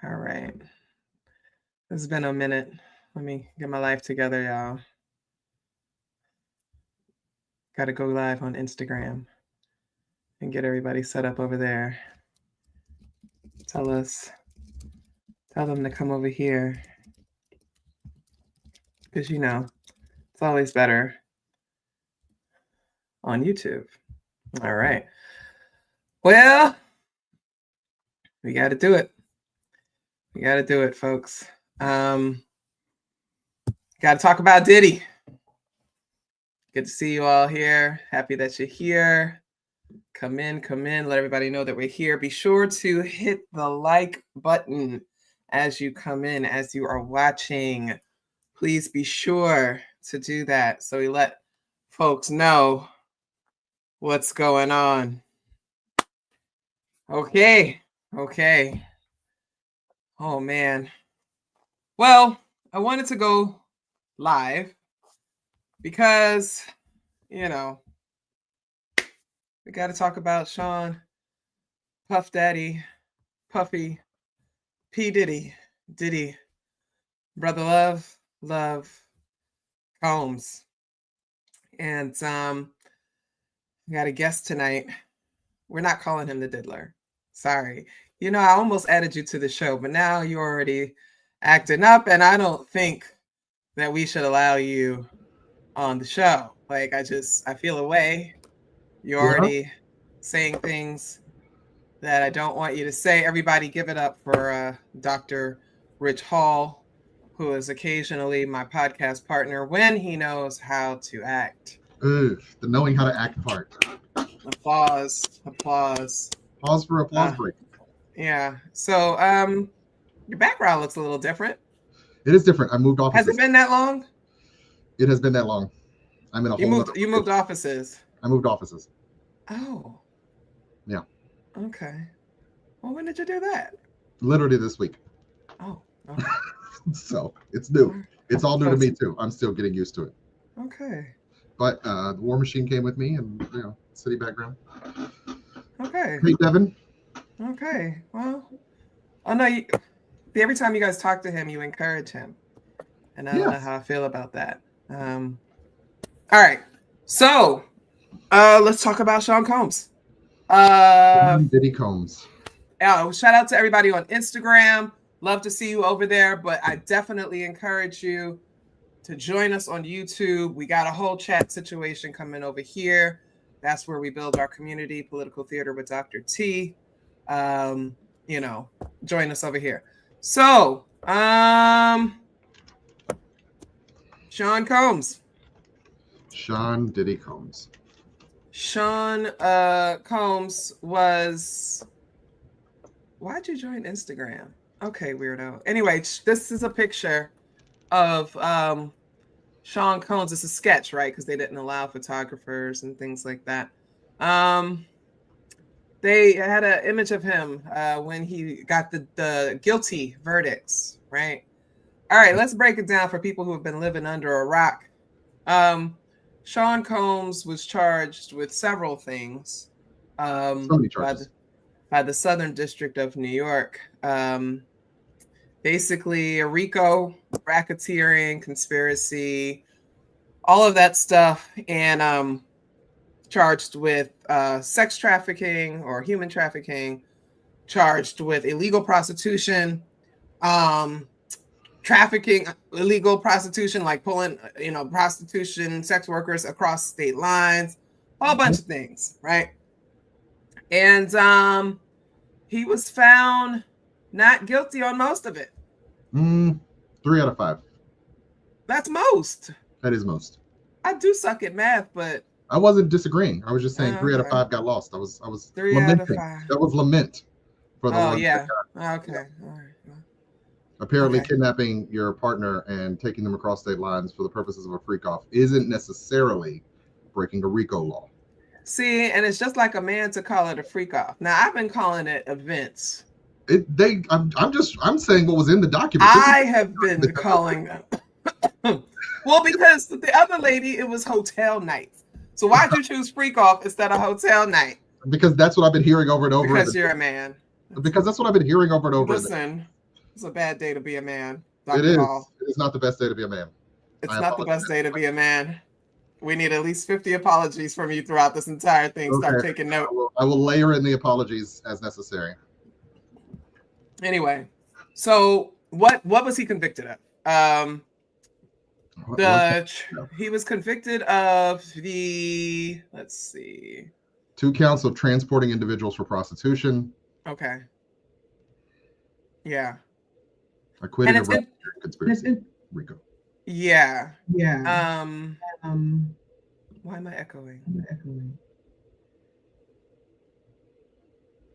All right. It's been a minute. Let me get my life together, y'all. Got to go live on Instagram and get everybody set up over there. Tell them to come over here. Because, it's always better on YouTube. All right. Well, we got to do it. We got to do it, folks. Got to talk about Diddy. Good to see you all here. Happy that you're here. Come in. Let everybody know that we're here. Be sure to hit the like button as you come in, as you are watching. Please be sure to do that so we let folks know what's going on. Okay. Oh, man. Well, I wanted to go live because, we got to talk about Sean, Puff Daddy, Puffy, P. Diddy, Brother Love, Combs. And we got a guest tonight. We're not calling him the Diddler. Sorry. I almost added you to the show, but now you're already acting up, and I don't think that we should allow you on the show. Like, I feel a way. You're already saying things that I don't want you to say. Everybody give it up for Dr. Rich Hall, who is occasionally my podcast partner when he knows how to act. The knowing how to act part. Applause. Pause for applause break. Yeah. So your background looks a little different. It is different. I moved offices. Has it been that long? It has been that long. I'm in a whole You moved offices. I moved offices. Oh. Yeah. Okay. Well, when did you do that? Literally this week. Oh. Okay. So it's new. It's all new to me too. I'm still getting used to it. Okay. But the War Machine came with me, and city background. Okay. Hey, Devin. Okay. Well, no. Every time you guys talk to him, you encourage him, and I don't know how I feel about that. All right. So, let's talk about Sean Combs. Diddy Combs. Shout out to everybody on Instagram. Love to see you over there, but I definitely encourage you to join us on YouTube. We got a whole chat situation coming over here. That's where we build our community, Political Theater with Dr. T. Join us over here. So, Sean Combs. Sean Diddy Combs. Sean Combs was... Why'd you join Instagram? Okay, weirdo. Anyway, this is a picture of Sean Combs. It's a sketch, right? Because they didn't allow photographers and things like that. They had an image of him when he got the guilty verdicts, right? All right, let's break it down for people who have been living under a rock. Sean Combs was charged with several things So many charges. by the Southern District of New York. Basically, a RICO, racketeering, conspiracy, all of that stuff, and charged with sex trafficking or human trafficking, charged with illegal prostitution, trafficking, illegal prostitution, like pulling, prostitution, sex workers across state lines, a whole bunch of things, right? And he was found not guilty on most of it. 3 out of 5. That's most. That is most. I do suck at math, but I wasn't disagreeing. I was just saying 3 out of okay. 5 got lost. I was 3 lamenting. out of 5. That was lament for the ones yeah. that got, Okay. All right. apparently Okay. kidnapping your partner and taking them across state lines for the purposes of a freak off isn't necessarily breaking a RICO law. See, and it's just like a man to call it a freak off. Now I've been calling it events. I'm saying what was in the document. I have been calling well, because the other lady, it was hotel nights. So why'd you choose freak off instead of hotel night? Because that's what I've been hearing over and over. Because you're a man. Because that's what I've been hearing over and over. Listen, It's a bad day to be a man, It Dr. is. Hall. It is not the best day to be a man. It's I not the apologize. best day to be a man. We need at least 50 apologies from you throughout this entire thing. Start Okay. taking note. I will layer in the apologies as necessary. Anyway, so what was he convicted of? He was convicted of the, let's see, 2 counts of transporting individuals for prostitution. Okay. Yeah. Acquitted And of conspiracy. RICO. Yeah. Yeah. Why am I echoing?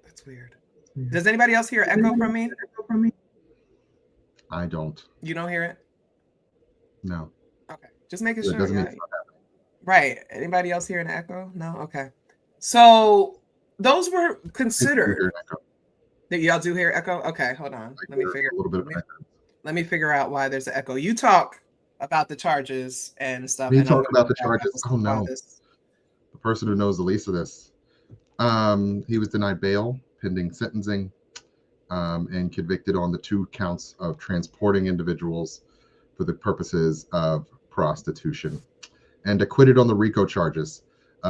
That's weird. Does anybody else hear echo from me? I don't. You don't hear it? No. Okay. Just making It sure. doesn't Yeah. mean it's not happening. Right. Anybody else hearing an echo? No? Okay. So those were considered. That y'all do hear echo? Okay, hold on. Let me figure a little bit of echo. Let me figure out why there's an echo. You talk about the charges and stuff. We talk about the charges. Oh no. The person who knows the least of this. He was denied bail pending sentencing, and convicted on the 2 counts of transporting individuals for the purposes of prostitution, and acquitted on the RICO charges.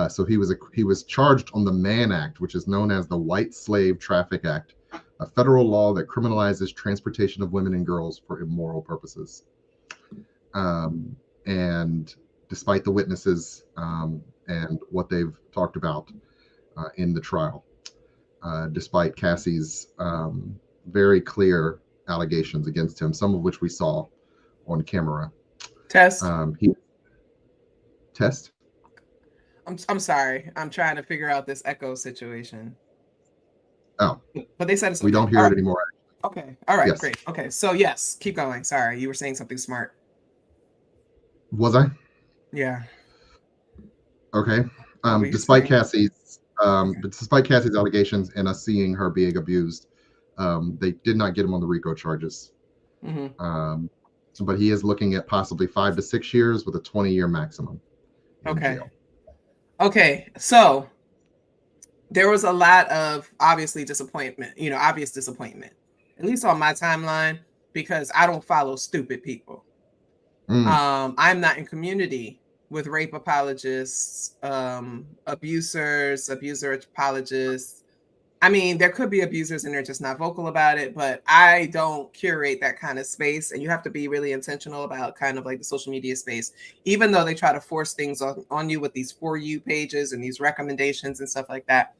So he was charged on the Mann Act, which is known as the White Slave Traffic Act, a federal law that criminalizes transportation of women and girls for immoral purposes. And despite the witnesses and what they've talked about in the trial, despite Cassie's very clear allegations against him, some of which we saw on camera. Test. Test. I'm sorry. I'm trying to figure out this echo situation. Oh. But they said it's okay. We don't hear it anymore. Okay. All right. Yes. Great. Okay. So yes, keep going. Sorry, you were saying something smart. Was I? Yeah. Okay. Despite Cassie's allegations and us seeing her being abused, they did not get him on the RICO charges. Mm-hmm. But he is looking at possibly 5 to 6 years with a 20-year maximum. Okay. Jail. Okay. So there was a lot of obvious disappointment, at least on my timeline, because I don't follow stupid people. I'm not in community with rape apologists, abuser apologists. I mean, there could be abusers and they're just not vocal about it, but I don't curate that kind of space. And you have to be really intentional about kind of like the social media space, even though they try to force things on you with these For You pages and these recommendations and stuff like that.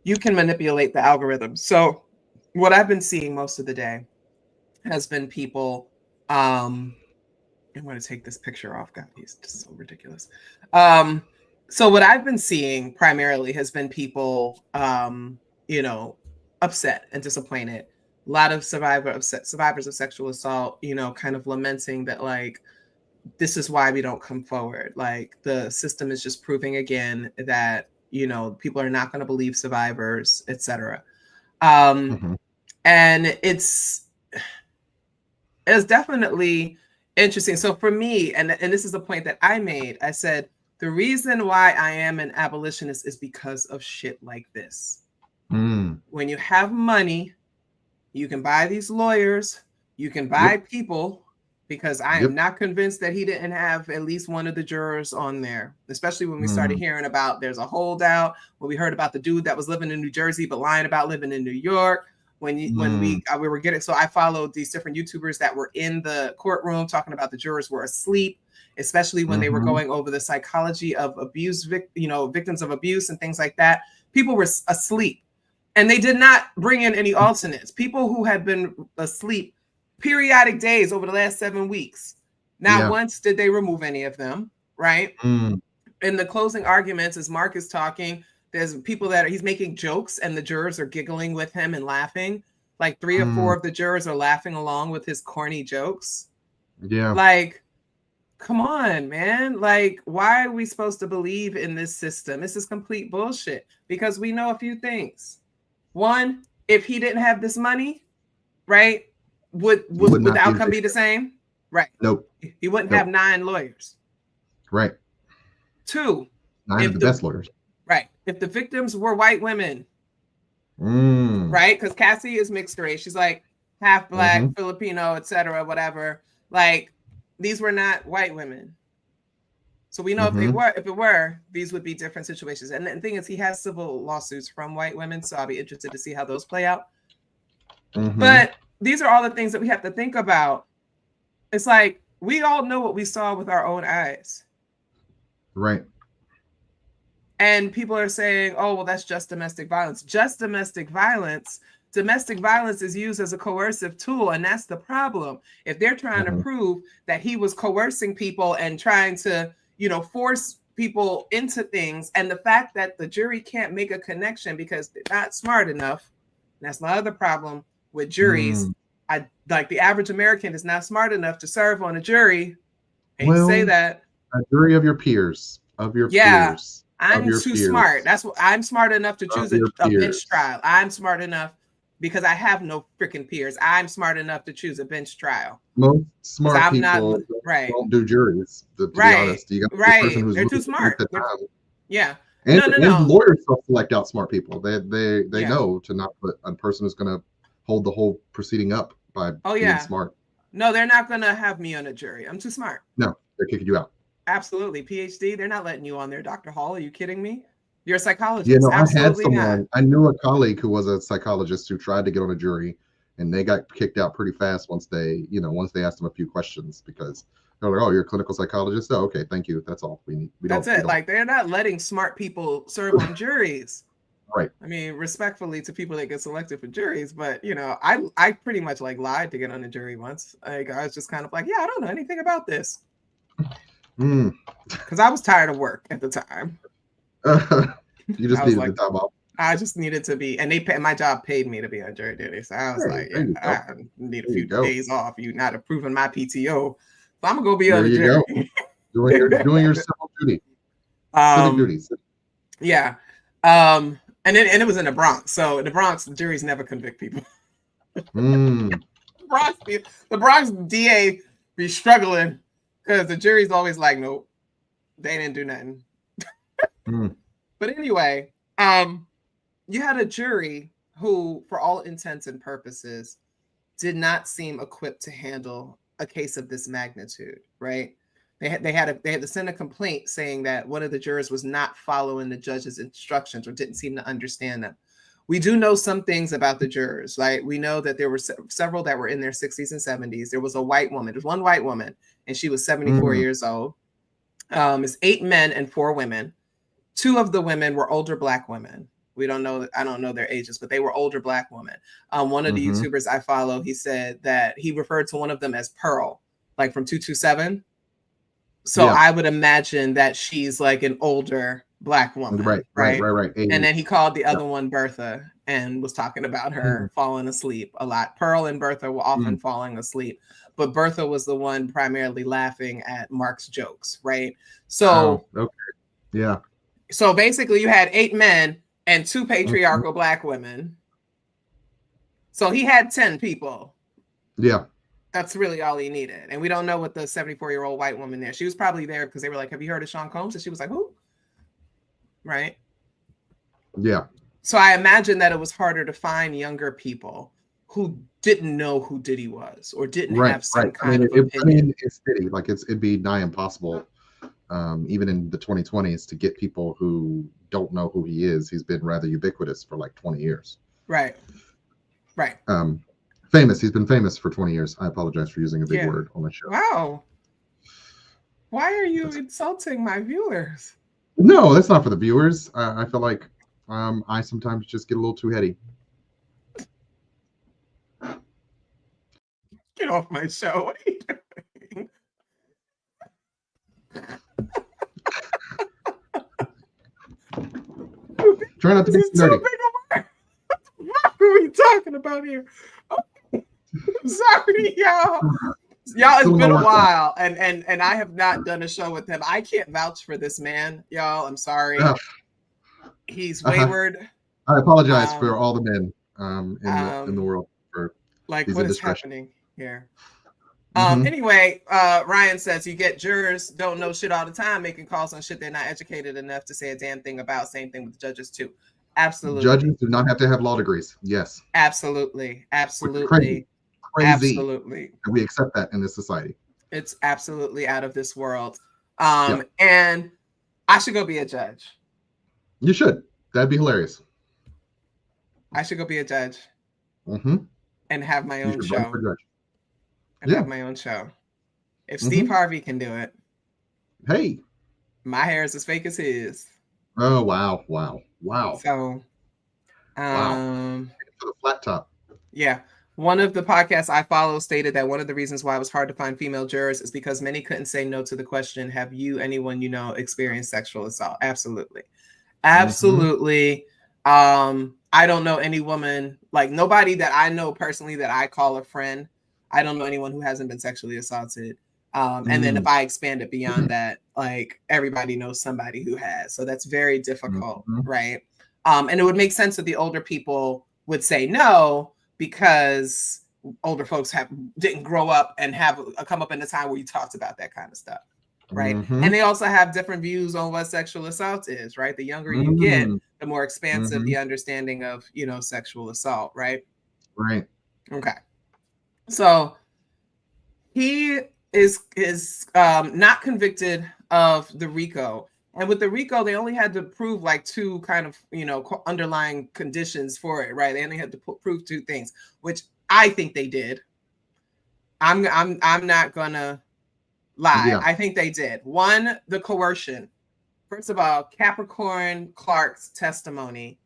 You can manipulate the algorithm. So what I've been seeing most of the day has been people, I'm going to take this picture off. God, he's just so ridiculous. So what I've been seeing primarily has been people, upset and disappointed. A lot of survivors of sexual assault, kind of lamenting that, like, this is why we don't come forward. Like, the system is just proving again that, people are not going to believe survivors, etc. And it's definitely interesting. So for me, and this is a point that I made, I said, the reason why I am an abolitionist is because of shit like this. When you have money, you can buy these lawyers, you can buy people, because I am not convinced that he didn't have at least one of the jurors on there, especially when we started hearing about there's a holdout, when we heard about the dude that was living in New Jersey but lying about living in New York. When we were getting, so I followed these different YouTubers that were in the courtroom talking about the jurors were asleep, especially when they were going over the psychology of abuse, victims of abuse and things like that. People were asleep, and they did not bring in any alternates. People who had been asleep periodic days over the last 7 weeks. Not once did they remove any of them, right? In the closing arguments, as Mark is talking, there's people that he's making jokes and the jurors are giggling with him and laughing. Like 3 or 4 of the jurors are laughing along with his corny jokes. Yeah. Like, come on, man. Like, why are we supposed to believe in this system? This is complete bullshit, because we know a few things. One, if he didn't have this money, right, would the outcome be the same? Right. Nope. He wouldn't have 9 lawyers. Right. 2, 9 of the best lawyers. Right. If the victims were white women, right? Because Cassie is mixed race. She's like, half black, Filipino, etc., whatever. Like, these were not white women. So we know if it were, these would be different situations. And the thing is, he has civil lawsuits from white women, so I'll be interested to see how those play out. But these are all the things that we have to think about. It's like, we all know what we saw with our own eyes. Right. And people are saying, oh, well, that's just domestic violence. Just domestic violence. Domestic violence is used as a coercive tool, and that's the problem. If they're trying to prove that he was coercing people and trying to, force people into things, and the fact that the jury can't make a connection because they're not smart enough, that's my other problem with juries. Like the average American is not smart enough to serve on a jury. To say that. A jury of your peers. Peers. I'm too smart. That's what I'm smart enough to choose a bench trial. I'm smart enough because I have no freaking peers. I'm smart enough to choose a bench trial. Most smart people don't do juries. To be honest, you got the person who's they're too smart. Yeah. And lawyers select out smart people. They know to not put a person who's going to hold the whole proceeding up by being smart. No, they're not going to have me on a jury. I'm too smart. No, they're kicking you out. Absolutely. PhD, they're not letting you on there, Dr. Hall. Are you kidding me? You're a psychologist. Yeah, no, I had someone, I knew a colleague who was a psychologist who tried to get on a jury, and they got kicked out pretty fast once they asked them a few questions, because they're like, oh, you're a clinical psychologist? Oh, okay, thank you. That's all we need. That's it. Like, they're not letting smart people serve on juries. Right. I mean, respectfully to people that get selected for juries, but I pretty much lied to get on a jury once. Like, I was just kind of like, yeah, I don't know anything about this. Because I was tired of work at the time. You just needed the time off. I just needed to be, and my job paid me to be on jury duty. So I was I need a few days off. You're not approving my PTO. So I'm gonna go be on the jury. doing your civil duty. Civic duties. Yeah. And it was in the Bronx. So in the Bronx, the juries never convict people. The Bronx DA be struggling because the jury's always like, nope, they didn't do nothing. But anyway, you had a jury who, for all intents and purposes, did not seem equipped to handle a case of this magnitude, right? They had to send a complaint saying that one of the jurors was not following the judge's instructions or didn't seem to understand them. We do know some things about the jurors, right? We know that there were several that were in their 60s and 70s. There was a white woman. There's one white woman, and she was 74 years old. It's 8 men and 4 women. 2 of the women were older Black women. We don't know. I don't know their ages, but they were older Black women. One of the YouTubers I follow, he said that he referred to one of them as Pearl, like from 227. So I would imagine that she's like an older Black woman. Right. And then he called the other one Bertha and was talking about her falling asleep a lot. Pearl and Bertha were often falling asleep, but Bertha was the one primarily laughing at Mark's jokes, right? So, so basically you had 8 men and 2 patriarchal Black women. So he had 10 people. Yeah. That's really all he needed. And we don't know what the 74-year-old white woman there. She was probably there because they were like, have you heard of Sean Combs? And she was like, who? Right? Yeah. So I imagine that it was harder to find younger people who didn't know who Diddy was or didn't have some kind of opinion. It's Diddy. Like, it'd be nigh impossible, even in the 2020s, to get people who don't know who he is. He's been rather ubiquitous for like 20 years. Right. Famous. He's been famous for 20 years. I apologize for using a big word on the show. Wow. Why are you insulting my viewers? No, that's not for the viewers. I feel like I sometimes just get a little too heady. Get off my show. What are you doing? Try not to be nerdy. What are we talking about here? Sorry, y'all. It's been a while, and I have not done a show with him. I can't vouch for this man, y'all. I'm sorry. He's wayward. I apologize for all the men in the world for like what is happening here. Anyway, Ryan says you get jurors don't know shit all the time, making calls on shit they're not educated enough to say a damn thing about. Same thing with judges too. Absolutely. Judges do not have to have law degrees. Yes. Absolutely. crazy Absolutely. that we accept that in this society. It's absolutely out of this world. Yeah. And I should go be a judge. You should. That'd be hilarious. I should go be a judge Mm-hmm. and have my You own should run show. for judge. And Yeah. have my own show. If Steve Harvey can do it, hey, my hair is as fake as his. Oh wow, wow, wow. So, For the flat top. Yeah. One of the podcasts I follow stated that one of the reasons why it was hard to find female jurors is because many couldn't say no to the question, have you, anyone you know, experienced sexual assault? Absolutely. Absolutely. I don't know any woman, like nobody that I know personally that I call a friend. I don't know anyone who hasn't been sexually assaulted. And then if I expand it beyond that, like everybody knows somebody who has. So that's very difficult, right? And it would make sense that the older people would say no, because older folks didn't grow up and have come up in a time where you talked about that kind of stuff, right? And they also have different views on what sexual assault is, right? The younger you get, the more expansive the understanding of, you know, sexual assault, right? Right. Okay. So he is not convicted of the RICO. And with the RICO, they only had to prove like two kind of, you know, underlying conditions for it, right? They only had to prove two things, which I think they did. I'm not gonna lie. Yeah. I think they did. One, the coercion. First of all, Capricorn Clark's testimony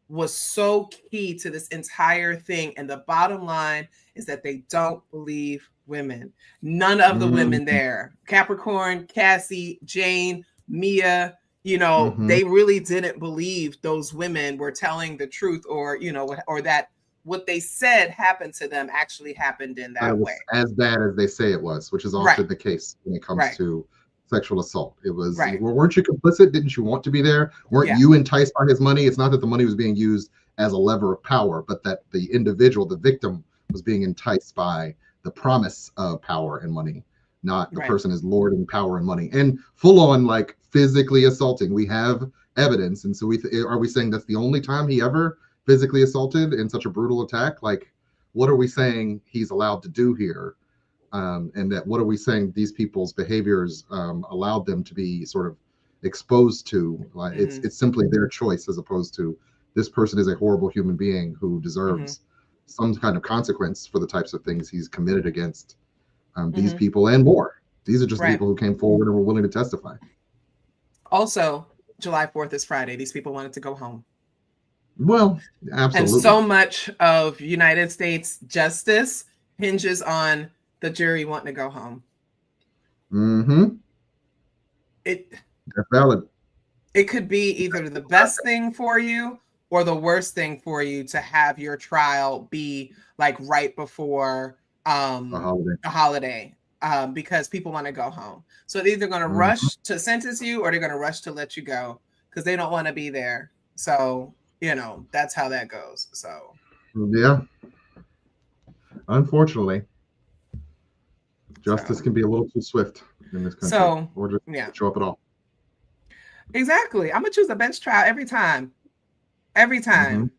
was so key to this entire thing. And the bottom line is that they don't believe women. None of the women there, Capricorn, Cassie, Jane, Mia, you know, they really didn't believe those women were telling the truth, or, you know, or that what they said happened to them actually happened in that way. As bad as they say it was, which is often the case when it comes to sexual assault. It was, well, weren't you complicit? Didn't you want to be there? Weren't you enticed by his money? It's not that the money was being used as a lever of power, but that the individual, the victim, was being enticed by the promise of power and money, not the person is lording power and money and full on like physically assaulting. We have evidence. And so are we saying that's the only time he ever physically assaulted in such a brutal attack? Like, what are we saying he's allowed to do here? And that what are we saying these people's behaviors allowed them to be sort of exposed to? Like, it's simply their choice, as opposed to this person is a horrible human being who deserves some kind of consequence for the types of things he's committed against these people and more. These are just the people who came forward and were willing to testify. Also, July 4th is Friday. These people wanted to go home. Well, absolutely. And so much of United States justice hinges on the jury wanting to go home. That's valid. It could be either the best thing for you or the worst thing for you to have your trial be like right before a holiday, because people want to go home. So they're either going to rush to sentence you, or they're going to rush to let you go because they don't want to be there. So, you know, that's how that goes. So, yeah. Unfortunately, justice can be a little too swift in this country. So, or just show up at all. Exactly. I'm gonna choose a bench trial every time. Every time.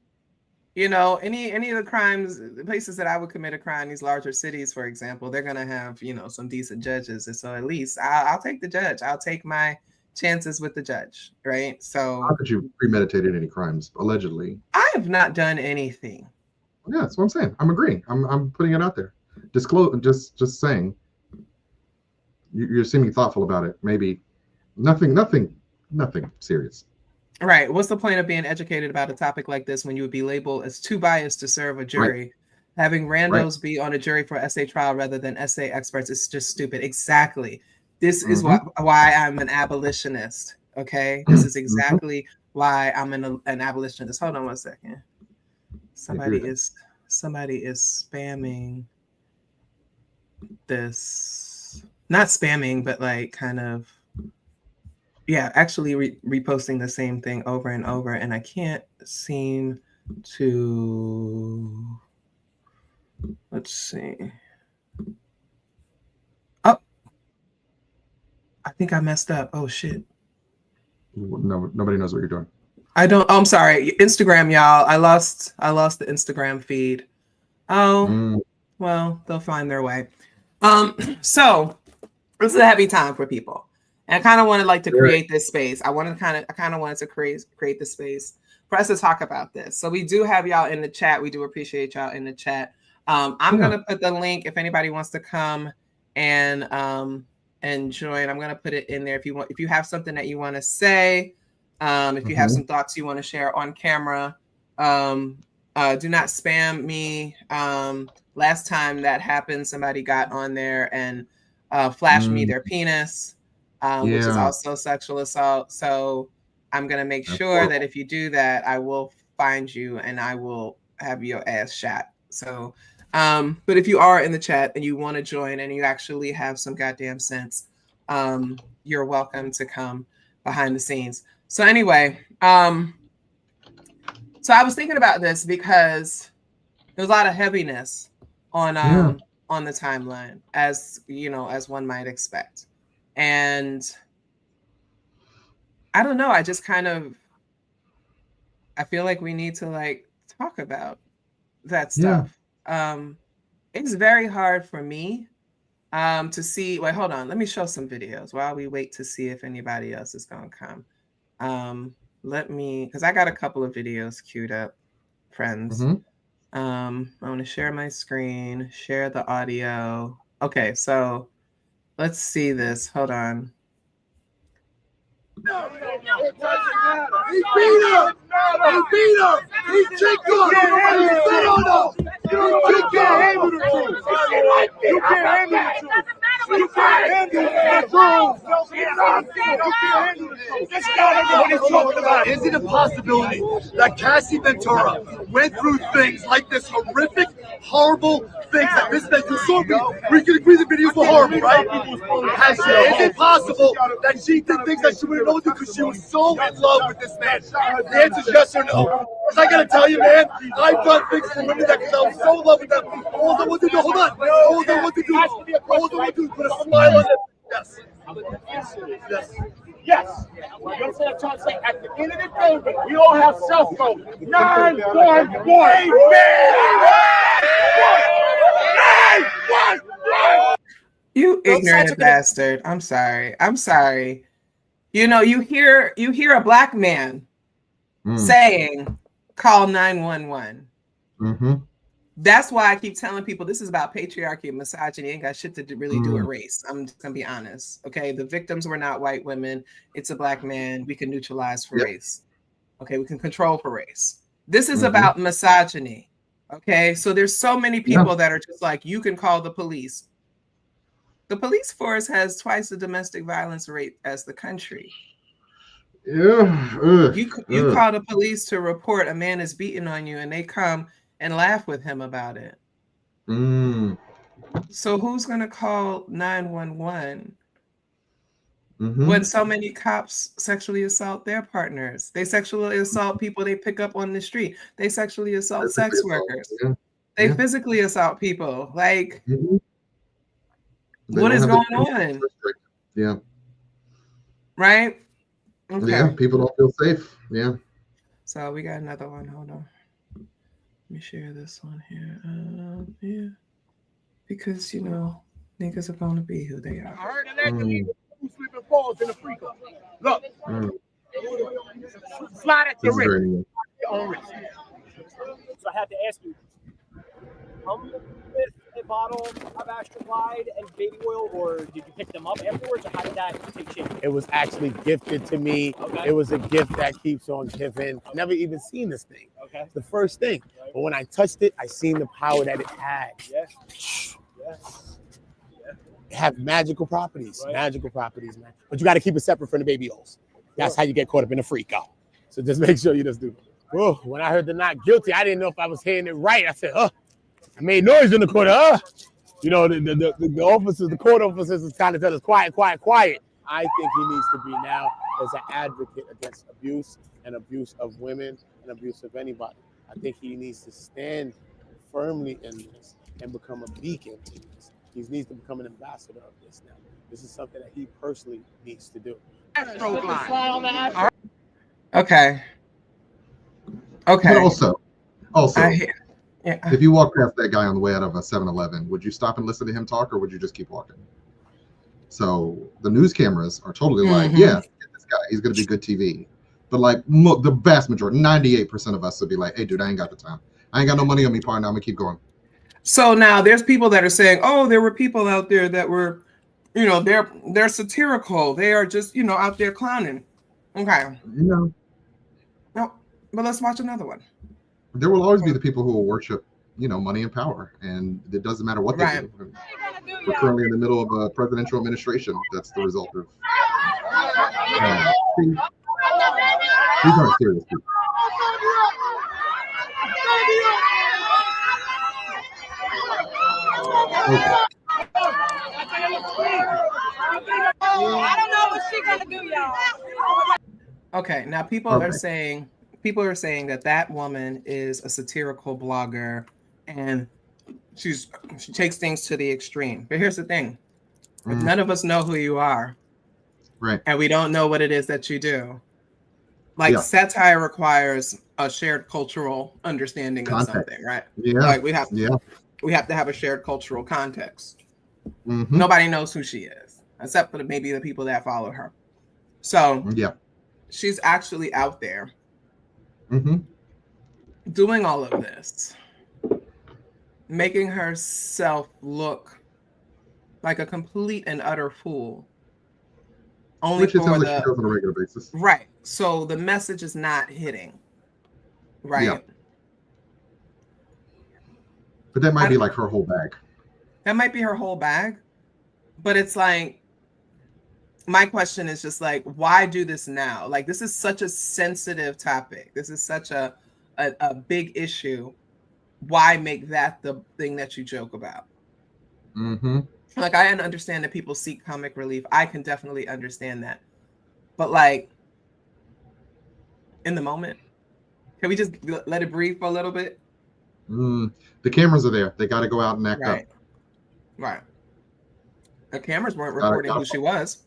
You know, any of the crimes, the places that I would commit a crime, these larger cities, for example, they're gonna have, you know, some decent judges. And so at least I'll take the judge. I'll take my chances with the judge, right? So not that you premeditated any crimes, allegedly. I have not done anything. Yeah, that's what I'm saying. I'm agreeing. I'm putting it out there. Disclose, just saying. You're seeming thoughtful about it. Maybe nothing serious. Right. What's the point of being educated about a topic like this when you would be labeled as too biased to serve a jury? Having randos be on a jury for essay trial rather than essay experts is just stupid. Exactly. This is why I'm an abolitionist. Okay. This is exactly why I'm an abolitionist. Hold on one second. Somebody is spamming this. Not spamming, but like kind of. Yeah, actually reposting the same thing over and over, and I can't seem to. Let's see. Oh, I think I messed up. Oh shit. No, nobody knows what you're doing. I don't. Oh, I'm sorry. Instagram, y'all. I lost the Instagram feed. Oh, well, they'll find their way. So this is a heavy time for people. And I kind of wanted to create this space. I kind of wanted to create the space for us to talk about this. So we do have y'all in the chat. We do appreciate y'all in the chat. I'm gonna put the link if anybody wants to come and join. I'm gonna put it in there if you have something that you want to say, if you have some thoughts you want to share on camera. Do not spam me. Last time that happened, somebody got on there and flashed me their penis, which is also sexual assault. So I'm going to make sure that if you do that, I will find you and I will have your ass shot. So, but if you are in the chat and you want to join and you actually have some goddamn sense, you're welcome to come behind the scenes. So anyway, so I was thinking about this because there's a lot of heaviness on the timeline, as you know, as one might expect. And I don't know, I just I feel like we need to talk about that stuff. It's very hard for me to see. Wait, hold on. Let me show some videos while we wait to see if anybody else is going to come. Because I got a couple of videos queued up, friends. I want to share my screen, share the audio. Okay, so let's see this. Hold on. No, it doesn't matter. He beat her. He beat her. He kicked her. He spit on her. You can't handle the truth. You can't handle the truth. You can't handle the truth. What he's talking about. Is it a possibility that Cassie Ventura went through things like this horrific, horrible things that this man, you saw me, we can agree the videos were horrible, right? Is it possible that she did things that she wouldn't know because she was so in love with this man? The answer is yes or no. Because I gotta tell you, man, I've done things for women that because I was so in love with them. All I want to do, hold on. All I want to do is put a smile on it. Yes. Yes. Yes. That's what I'm trying to say. At the end of the day, we all have cell phones. 911. 911. You ignorant bastard. I'm sorry. I'm sorry. You know, you hear a black man saying, call 911. That's why I keep telling people this is about patriarchy and misogyny. Ain't got shit to really do with race. I'm just gonna be honest. Okay, the victims were not white women. It's a black man. We can neutralize for race. Okay, we can control for race. This is about misogyny. Okay, so there's so many people that are just like, you can call the police. The police force has twice the domestic violence rate as the country. You call the police to report a man is beating on you, and they come and laugh with him about it. So who's going to call 911 when so many cops sexually assault their partners? They sexually assault people they pick up on the street. They sexually assault sex workers. They physically assault people. Like, what is going on? Yeah. Right? Okay. Yeah, people don't feel safe. Yeah. So we got another one. Hold on. Let me share this one here. Yeah. Because, you know, niggas are going to be who they are. I heard sleeping falls in the freak. Look. Slide at your wrist. So I have to ask you, come with a bottle of Extra Glide and baby oil, or did you pick them up afterwards, or how did that take shape? It was actually gifted to me. Okay. It was a gift that keeps on giving. Never even seen this thing. Okay. It's the first thing. Right. But when I touched it, I seen the power that it had. Yes. It have magical properties. Right. Magical properties, man. But you got to keep it separate from the baby oils. That's how you get caught up in the freak out. So just make sure you just do. Whoa, when I heard the not guilty, I didn't know if I was hearing it right. I said, I made noise in the corner. You know, the officers, the court officers is trying to tell us quiet. I think he needs to be now as an advocate against abuse and abuse of women and abuse of anybody. I think he needs to stand firmly in this and become a beacon in this. He needs to become an ambassador of this now. This is something that he personally needs to do. Okay. But also, Yeah. If you walk past that guy on the way out of a 7-Eleven, would you stop and listen to him talk, or would you just keep walking? So the news cameras are totally like, yeah, get this guy, he's going to be good TV. But like the vast majority, 98% of us would be like, hey, dude, I ain't got the time. I ain't got no money on me, partner. I'm going to keep going. So now there's people that are saying, oh, there were people out there that were, you know, they're satirical. They are just, you know, out there clowning. Okay. You know, No, but let's watch another one. there will always be the people who will worship, you know, money and power, and it doesn't matter what they do. We're currently in the middle of a presidential administration. That's the result of. These aren't serious people. Okay. I don't know what she's gonna do, y'all. Okay, now people are saying that woman is a satirical blogger, and she takes things to the extreme. But here's the thing: if none of us know who you are, right, and we don't know what it is that you do, like satire requires a shared cultural understanding of something, right? Yeah, like we have to have a shared cultural context. Nobody knows who she is except for maybe the people that follow her. So she's actually out there doing all of this, making herself look like a complete and utter fool. Only which it for sounds like she does on a regular basis. Right. So the message is not hitting. Right. Yeah. But that might be like her whole bag. That might be her whole bag. But it's like, my question is just like, why do this now? Like, this is such a sensitive topic. This is such a big issue. Why make that the thing that you joke about? Like, I understand that people seek comic relief. I can definitely understand that. But like, in the moment, can we just let it breathe for a little bit? The cameras are there. They got to go out and act up. Right. The cameras weren't recording who she was.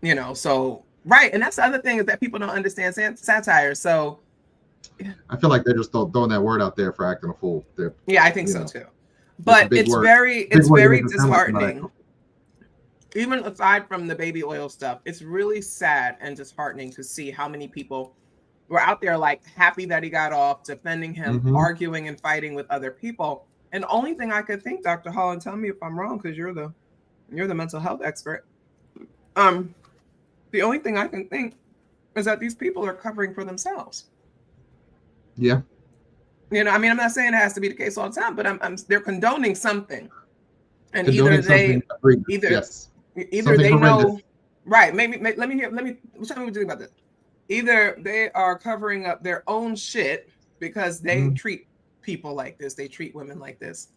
You know, so, right. And that's the other thing is that people don't understand satire. So I feel like they're just throwing that word out there for acting a fool. Yeah, I think so too. But it's very disheartening. Even aside from the baby oil stuff, it's really sad and disheartening to see how many people were out there like happy that he got off, defending him, arguing and fighting with other people. And the only thing I could think, Dr. Hall, and tell me if I'm wrong, because you're the mental health expert. The only thing I can think is that these people are covering for themselves. Yeah. You know, I mean, I'm not saying it has to be the case all the time, but they're condoning something. And condoning they know, right? Maybe let me tell me what you think about this. Either they are covering up their own shit because they treat people like this, they treat women like this,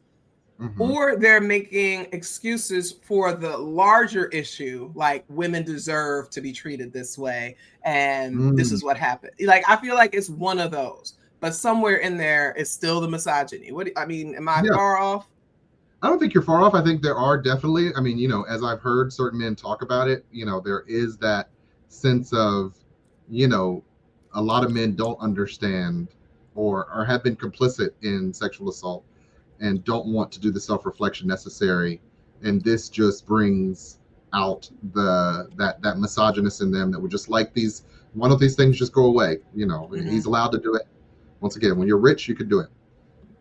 or they're making excuses for the larger issue, like women deserve to be treated this way, and this is what happened. Like, I feel like it's one of those, but somewhere in there is still the misogyny. Am I far off? I don't think you're far off. I think there are definitely, I mean, you know, as I've heard certain men talk about it, you know, there is that sense of, you know, a lot of men don't understand or have been complicit in sexual assault and don't want to do the self-reflection necessary. And this just brings out that misogynist in them that would just like one of these things just go away. You know, he's allowed to do it. Once again, when you're rich, you can do it.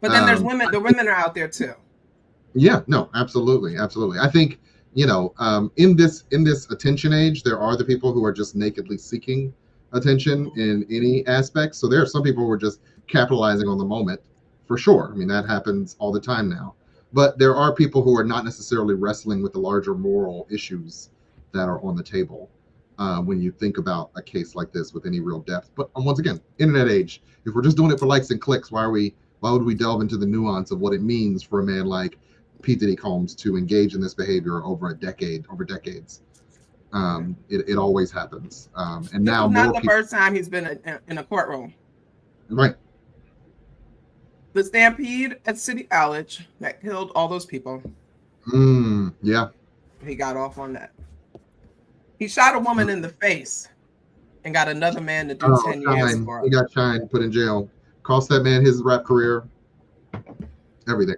But then there's women, the women are out there too. Yeah, no, absolutely. Absolutely. I think, you know, in this attention age, there are the people who are just nakedly seeking attention in any aspect. So there are some people who are just capitalizing on the moment, for sure. I mean, that happens all the time now. But there are people who are not necessarily wrestling with the larger moral issues that are on the table when you think about a case like this with any real depth. But once again, internet age, if we're just doing it for likes and clicks, why would we delve into the nuance of what it means for a man like P. Diddy Combs to engage in this behavior over decades? It always happens. And now not the first time he's been in a courtroom. Right. The stampede at City College that killed all those people. Yeah. He got off on that. He shot a woman in the face and got another man to do 10 years for. He got shined, put in jail. Cost that man his rap career, everything.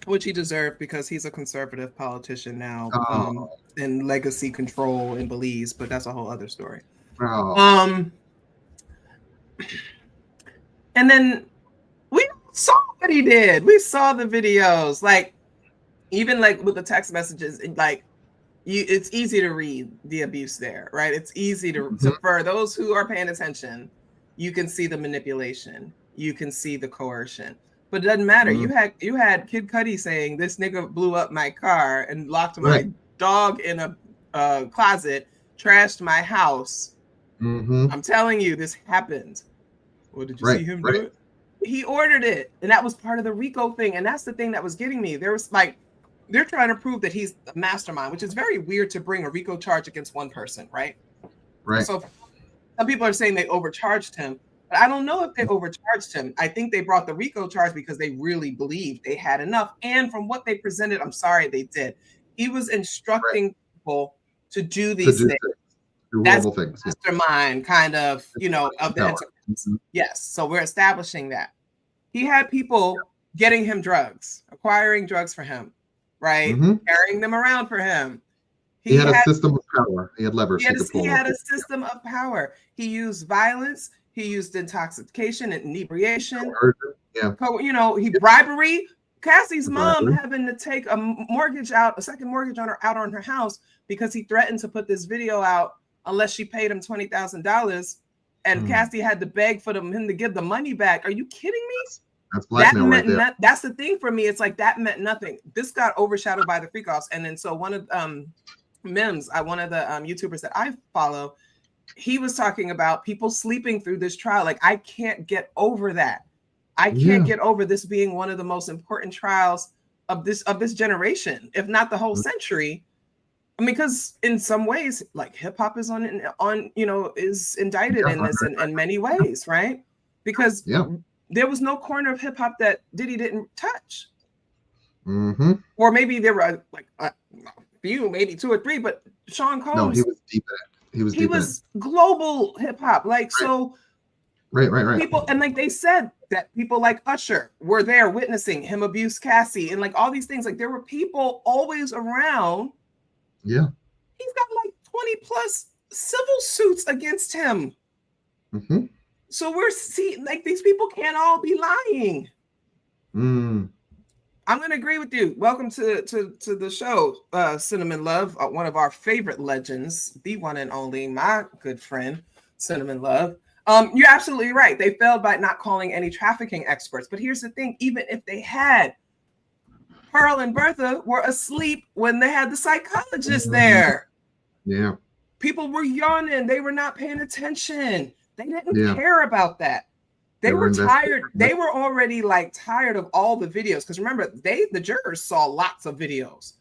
Which he deserved because he's a conservative politician now, Oh. in legacy control in Belize, but that's a whole other story. Oh. And then we saw what he did. We saw the videos, like even like with the text messages, like it's easy to read the abuse there, right? It's easy to for those who are paying attention, you can see the manipulation, you can see the coercion. But it doesn't matter. You had Kid Cudi saying this nigga blew up my car and locked my dog in a closet, trashed my house. I'm telling you, this happened. Well, did you see him do it? He ordered it, and that was part of the RICO thing. And that's the thing that was getting me. There was like, they're trying to prove that he's a mastermind, which is very weird to bring a RICO charge against one person, right? Right. So some people are saying they overcharged him. But I don't know if they overcharged him. I think they brought the RICO charge because they really believed they had enough. And from what they presented, I'm sorry they did. He was instructing people to do these things. That's things. Mastermind kind of, you know, of the enterprise. Yes. So we're establishing that. He had people getting him drugs, acquiring drugs for him, right? Carrying them around for him. He had a system of power. He had levers. He had a system of power. He used violence. He used intoxication and inebriation. You know, bribery. Cassie's mom having to take a mortgage out, a second mortgage on her house because he threatened to put this video out unless she paid him $20,000, and Cassie had to beg for him to give the money back. Are you kidding me? That's blackmail right there. That's the thing for me. It's like that meant nothing. This got overshadowed by the freak offs, and then so one of Mims, one of the YouTubers that I follow, he was talking about people sleeping through this trial. Like, I can't get over that. I can't get over this being one of the most important trials of this generation, if not the whole century. I mean, because in some ways, like hip hop is on you know, is indicted in this in many ways, right? Because there was no corner of hip hop that Diddy didn't touch. Or maybe there were like a few, maybe 2 or 3, but Sean Combs. No, he was deep in it. He was global hip hop, like so. Right. People, and like they said that people like Usher were there witnessing him abuse Cassie, and like all these things. Like there were people always around. Yeah. He's got like 20 plus civil suits against him. So we're seeing like these people can't all be lying. I'm gonna agree with you. Welcome to the show, Cinnamon Love, one of our favorite legends, the one and only, my good friend, Cinnamon Love. You're absolutely right. They failed by not calling any trafficking experts. But here's the thing: even if they had, Pearl and Bertha were asleep when they had the psychologist there. Yeah. People were yawning. They were not paying attention. They didn't care about that. They were tired. They were already like tired of all the videos. Because remember, the jurors saw lots of videos.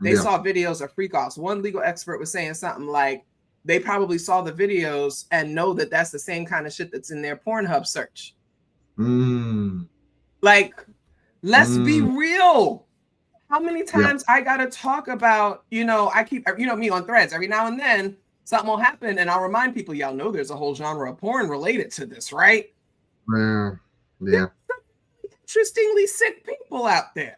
They saw videos of freak offs. One legal expert was saying something like they probably saw the videos and know that that's the same kind of shit that's in their Pornhub search. Like, let's be real. How many times I gotta talk about, you know, I keep, you know, me on threads every now and then something will happen and I'll remind people, y'all know there's a whole genre of porn related to this, right? Yeah. Interestingly sick people out there.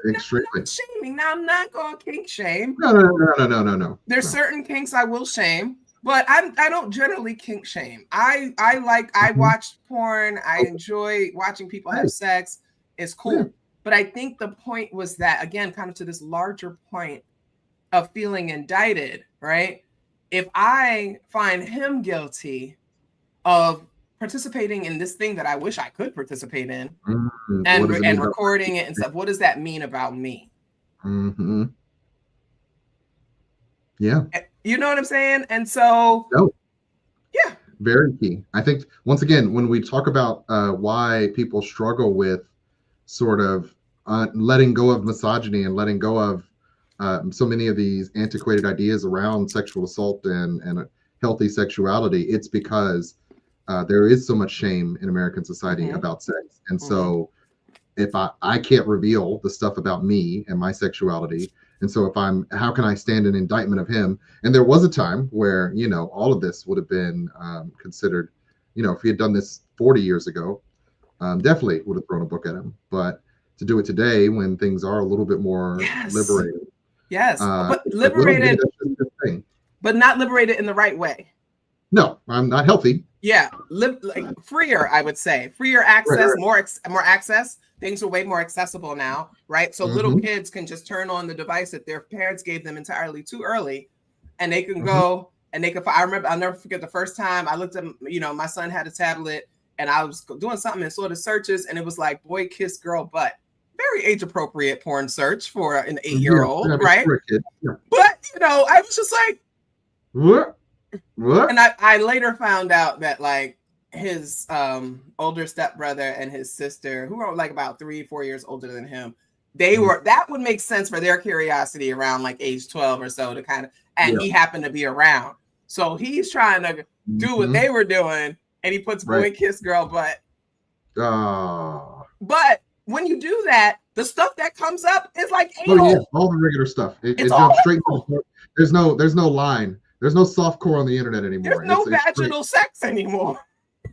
Extremely. Not shaming. Now I'm not going to kink shame. No. There's certain kinks I will shame, but I don't generally kink shame. I watch porn. I enjoy watching people have sex. It's cool. But I think the point was that, again, kind of to this larger point of feeling indicted, right? If I find him guilty of participating in this thing that I wish I could participate in and recording it and stuff, what does that mean about me? Yeah. You know what I'm saying? And so, yeah. Very key. I think, once again, when we talk about why people struggle with sort of letting go of misogyny and letting go of so many of these antiquated ideas around sexual assault and healthy sexuality, it's because there is so much shame in American society about sex. And so if I can't reveal the stuff about me and my sexuality, and so how can I stand an indictment of him? And there was a time where, you know, all of this would have been considered, you know, if he had done this 40 years ago, definitely would have thrown a book at him. But to do it today, when things are a little bit more liberated, but like, liberated, that's just a thing. But not liberated in the right way. No, I'm not healthy. Yeah, like freer, I would say. Freer access, Right. more access. Things are way more accessible now, right? So little kids can just turn on the device that their parents gave them entirely too early, and they can go and they can. I remember, I'll never forget the first time I looked at, my son had a tablet, and I was doing something and saw the searches, and it was like boy kiss girl butt. Very age appropriate porn search for an 8-year-old, right? For a kid. Yeah. But I was just like, what? And I later found out that like his older stepbrother and his sister, who are like about 3-4 years older than him, they were, that would make sense for their curiosity around like age 12 or so to kind of, and he happened to be around. So he's trying to do what they were doing, and he puts boy kiss girl butt. But when you do that, the stuff that comes up is like anal. Oh yeah, all the regular stuff. It jumps straight to the, there's no line. There's no soft core on the internet anymore. There's no vaginal sex anymore.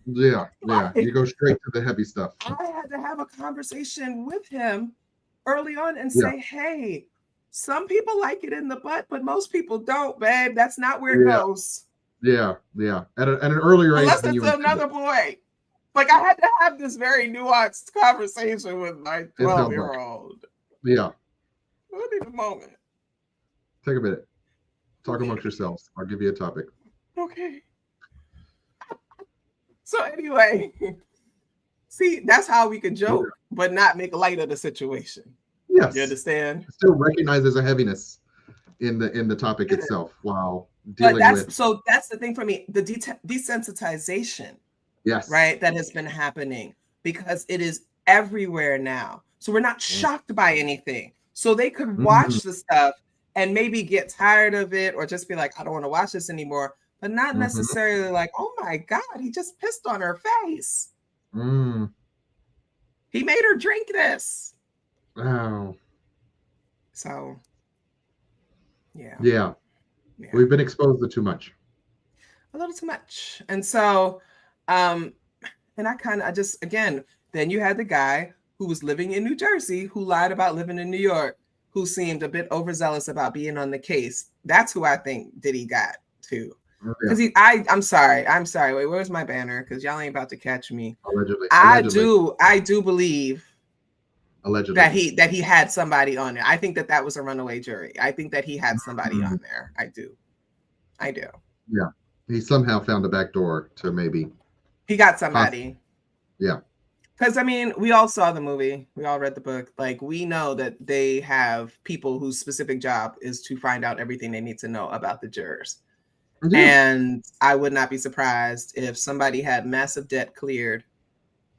Yeah. You go straight to the heavy stuff. I had to have a conversation with him early on and say, hey, some people like it in the butt, but most people don't, babe. That's not where it goes. Yeah. At an earlier age unless than it's you another boy. Like I had to have this very nuanced conversation with my 12-year-old. Yeah. I need a moment. Take a minute. Talk amongst yourselves. I'll give you a topic. Okay. So anyway, see, that's how we could joke, but not make light of the situation. Yes. You understand? Still recognize there's a heaviness in the topic itself while dealing with. So that's the thing for me, the desensitization. Yes. Right. That has been happening because it is everywhere now. So we're not shocked by anything. So they could watch the stuff and maybe get tired of it or just be like, I don't want to watch this anymore, but not necessarily like, oh my God, he just pissed on her face. He made her drink this. Wow. So, yeah. We've been exposed to too much. A little too much. And so, and I just, again, then you had the guy who was living in New Jersey who lied about living in New York, who seemed a bit overzealous about being on the case. That's who I think Diddy got to. Because I'm sorry. Wait, where's my banner? Because y'all ain't about to catch me. Allegedly. I do believe allegedly that he had somebody on there. I think that was a runaway jury. I think that he had somebody on there. I do. Yeah. He somehow found a back door to maybe. He got somebody. Yeah. Because, I mean, we all saw the movie. We all read the book. Like, we know that they have people whose specific job is to find out everything they need to know about the jurors. Yeah. And I would not be surprised if somebody had massive debt cleared,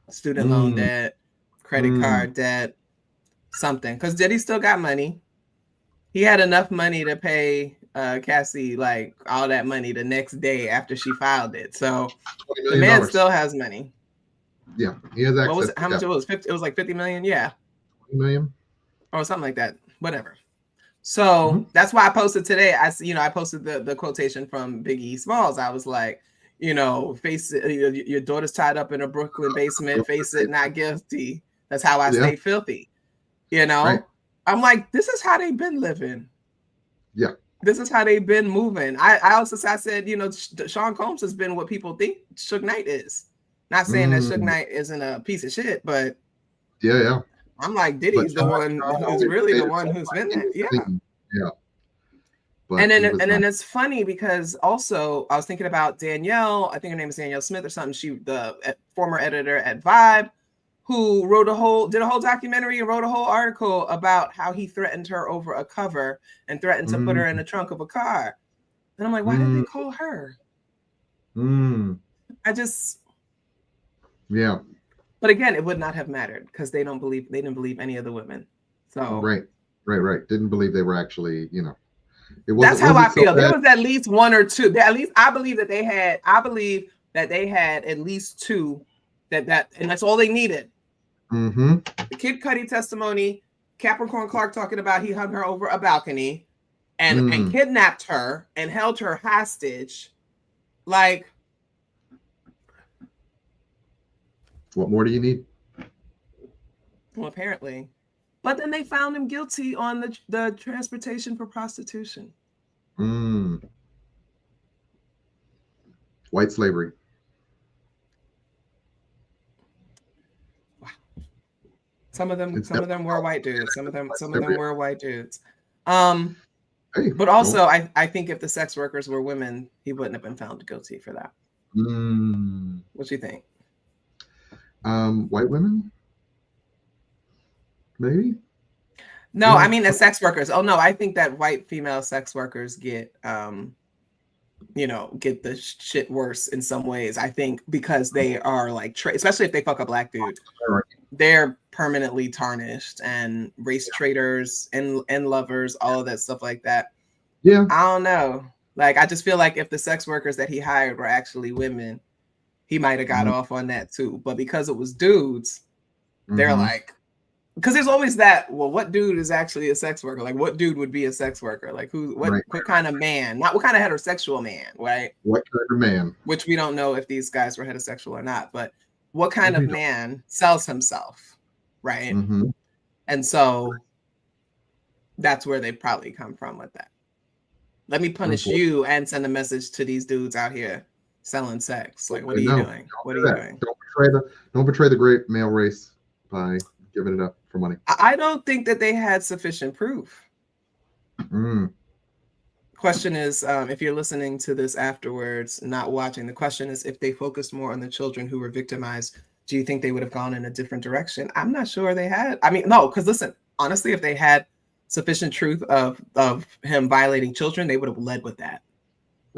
student loan debt, credit card debt, something. Because Diddy still got money. He had enough money to pay Cassie like all that money the next day after she filed it. So the man still has money. Yeah, he has access. What was it? How much it was? 50. It was like 50 million. Yeah, 20 million or something like that. Whatever. So that's why I posted today. I posted the quotation from Biggie Smalls. I was like, face it. Your daughter's tied up in a Brooklyn basement. Face it, not guilty. That's how I stay filthy. Right. I'm like, this is how they've been living. Yeah. This is how they've been moving. I said, Sean Combs has been what people think Suge Knight is. Not saying that Suge Knight isn't a piece of shit, but yeah. I'm like, Diddy's the one who's really the one who's been there. Yeah. But and then it's funny because also I was thinking about Danielle. I think her name is Danielle Smith or something. She, the former editor at Vibe, who did a whole documentary and wrote a whole article about how he threatened her over a cover and threatened to put her in the trunk of a car. And I'm like, why did they call her? Yeah. But again, it would not have mattered because they didn't believe any of the women. So right. Didn't believe they were actually, that's how I feel. There was at least one or two. At least I believe that they had at least two and that's all they needed. The Kid Cudi testimony, Capricorn Clark talking about he hung her over a balcony and kidnapped her and held her hostage. Like, what more do you need? Well, apparently. But then they found him guilty on the transportation for prostitution. White slavery. Wow. Some of them were white dudes. Some of them were white dudes. But also, I think if the sex workers were women, he wouldn't have been found guilty for that. What do you think? White women? Maybe? No, I mean as sex workers. Oh no, I think that white female sex workers get get the shit worse in some ways. I think because they are like, especially if they fuck a black dude, they're permanently tarnished, and race traitors and lovers, all of that stuff like that. Yeah. I don't know. Like, I just feel like if the sex workers that he hired were actually women, he might have got off on that too. But because it was dudes, they're like, because there's always that, well, what dude is actually a sex worker? Like, what dude would be a sex worker? Like, what kind of man? Not what kind of heterosexual man, right? What kind of man? Which we don't know if these guys were heterosexual or not, but what kind of man sells himself, right? And so that's where they probably come from with that. Let me punish you and send a message to these dudes out here selling sex. Like, what are you doing? What are you doing? Don't betray the great male race by giving it up for money. I don't think that they had sufficient proof. Question is, if you're listening to this afterwards, not watching, the question is, if they focused more on the children who were victimized, do you think they would have gone in a different direction? I'm not sure they had. I mean, no, because listen, honestly, if they had sufficient truth of him violating children, they would have led with that.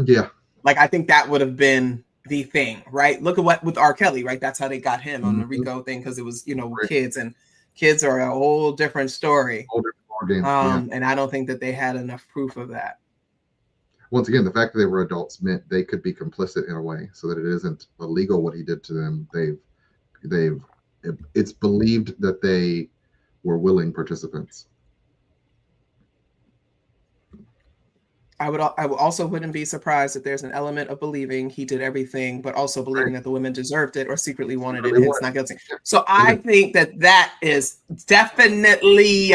Yeah. Like, I think that would have been the thing, right? Look at what with R. Kelly, right? That's how they got him on the RICO thing, because it was, kids, and kids are a whole different story. And I don't think that they had enough proof of that. Once again, the fact that they were adults meant they could be complicit in a way, so that it isn't illegal what he did to them. It's believed that they were willing participants. I also wouldn't be surprised if there's an element of believing he did everything, but also believing that the women deserved it or secretly wanted it, hence not guilty. So I think that is definitely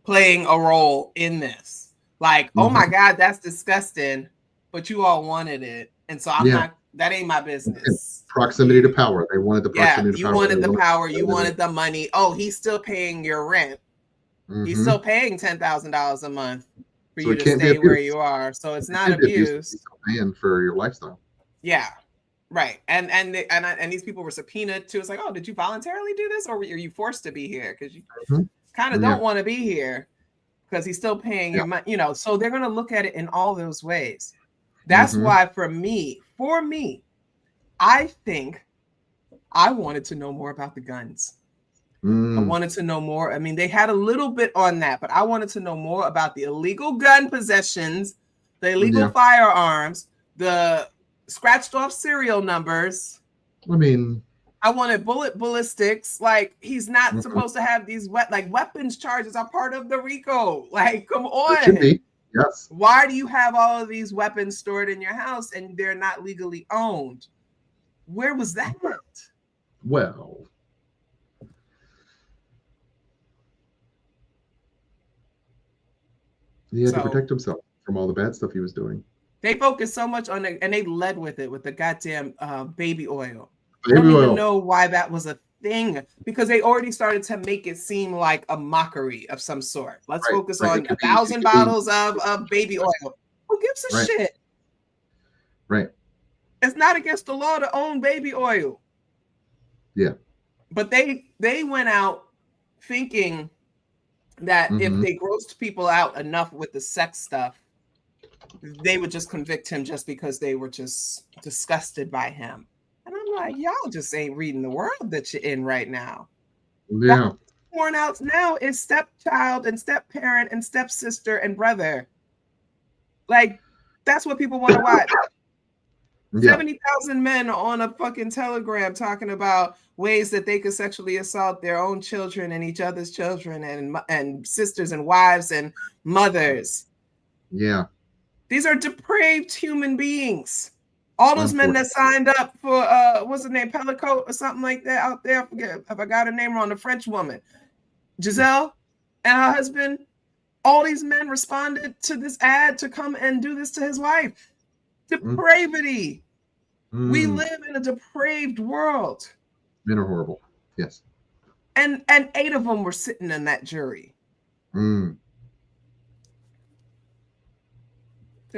playing a role in this. Like, oh my God, that's disgusting, but you all wanted it, and so I'm not. That ain't my business. Proximity to power. They wanted the proximity to power. You wanted the power. You wanted the money. Oh, he's still paying your rent. He's still paying $10,000 a month for you to stay where you are. So it's not abuse. He's paying for your lifestyle. Yeah, right. And these people were subpoenaed too. It's like, oh, did you voluntarily do this, or were you forced to be here? Because you kind of don't want to be here because he's still paying your money. So they're going to look at it in all those ways. That's why for me, I think I wanted to know more about the guns. I wanted to know more. I mean, they had a little bit on that, but I wanted to know more about the illegal gun possessions, the illegal firearms, the scratched off serial numbers. I mean, I wanted ballistics. Like, he's not supposed to have these weapons charges are part of the RICO. Like, come on. It should be. Yes. Why do you have all of these weapons stored in your house and they're not legally owned? Where was that? Well, he had to protect himself from all the bad stuff he was doing. They focused so much on it, and they led with it with the goddamn baby oil. I don't even know why that was a thing, because they already started to make it seem like a mockery of some sort. Let's focus on 1,000 bottles of baby oil. Who gives a shit? Right. It's not against the law to own baby oil. Yeah. But they went out thinking that if they grossed people out enough with the sex stuff, they would just convict him just because they were just disgusted by him. And I'm like, y'all just ain't reading the world that you're in right now. Yeah. What's worn out now is stepchild and step-parent and stepsister and brother. Like, that's what people want to watch. 70,000 men on a fucking Telegram talking about ways that they could sexually assault their own children and each other's children and sisters and wives and mothers. Yeah. These are depraved human beings. All those men that signed up for what's her name, Pellicote or something like that out there. I forget if I got her name wrong. The French woman, Giselle, and her husband. All these men responded to this ad to come and do this to his wife. Depravity. We live in a depraved world. Men are horrible. Yes. And 8 of them were sitting in that jury. There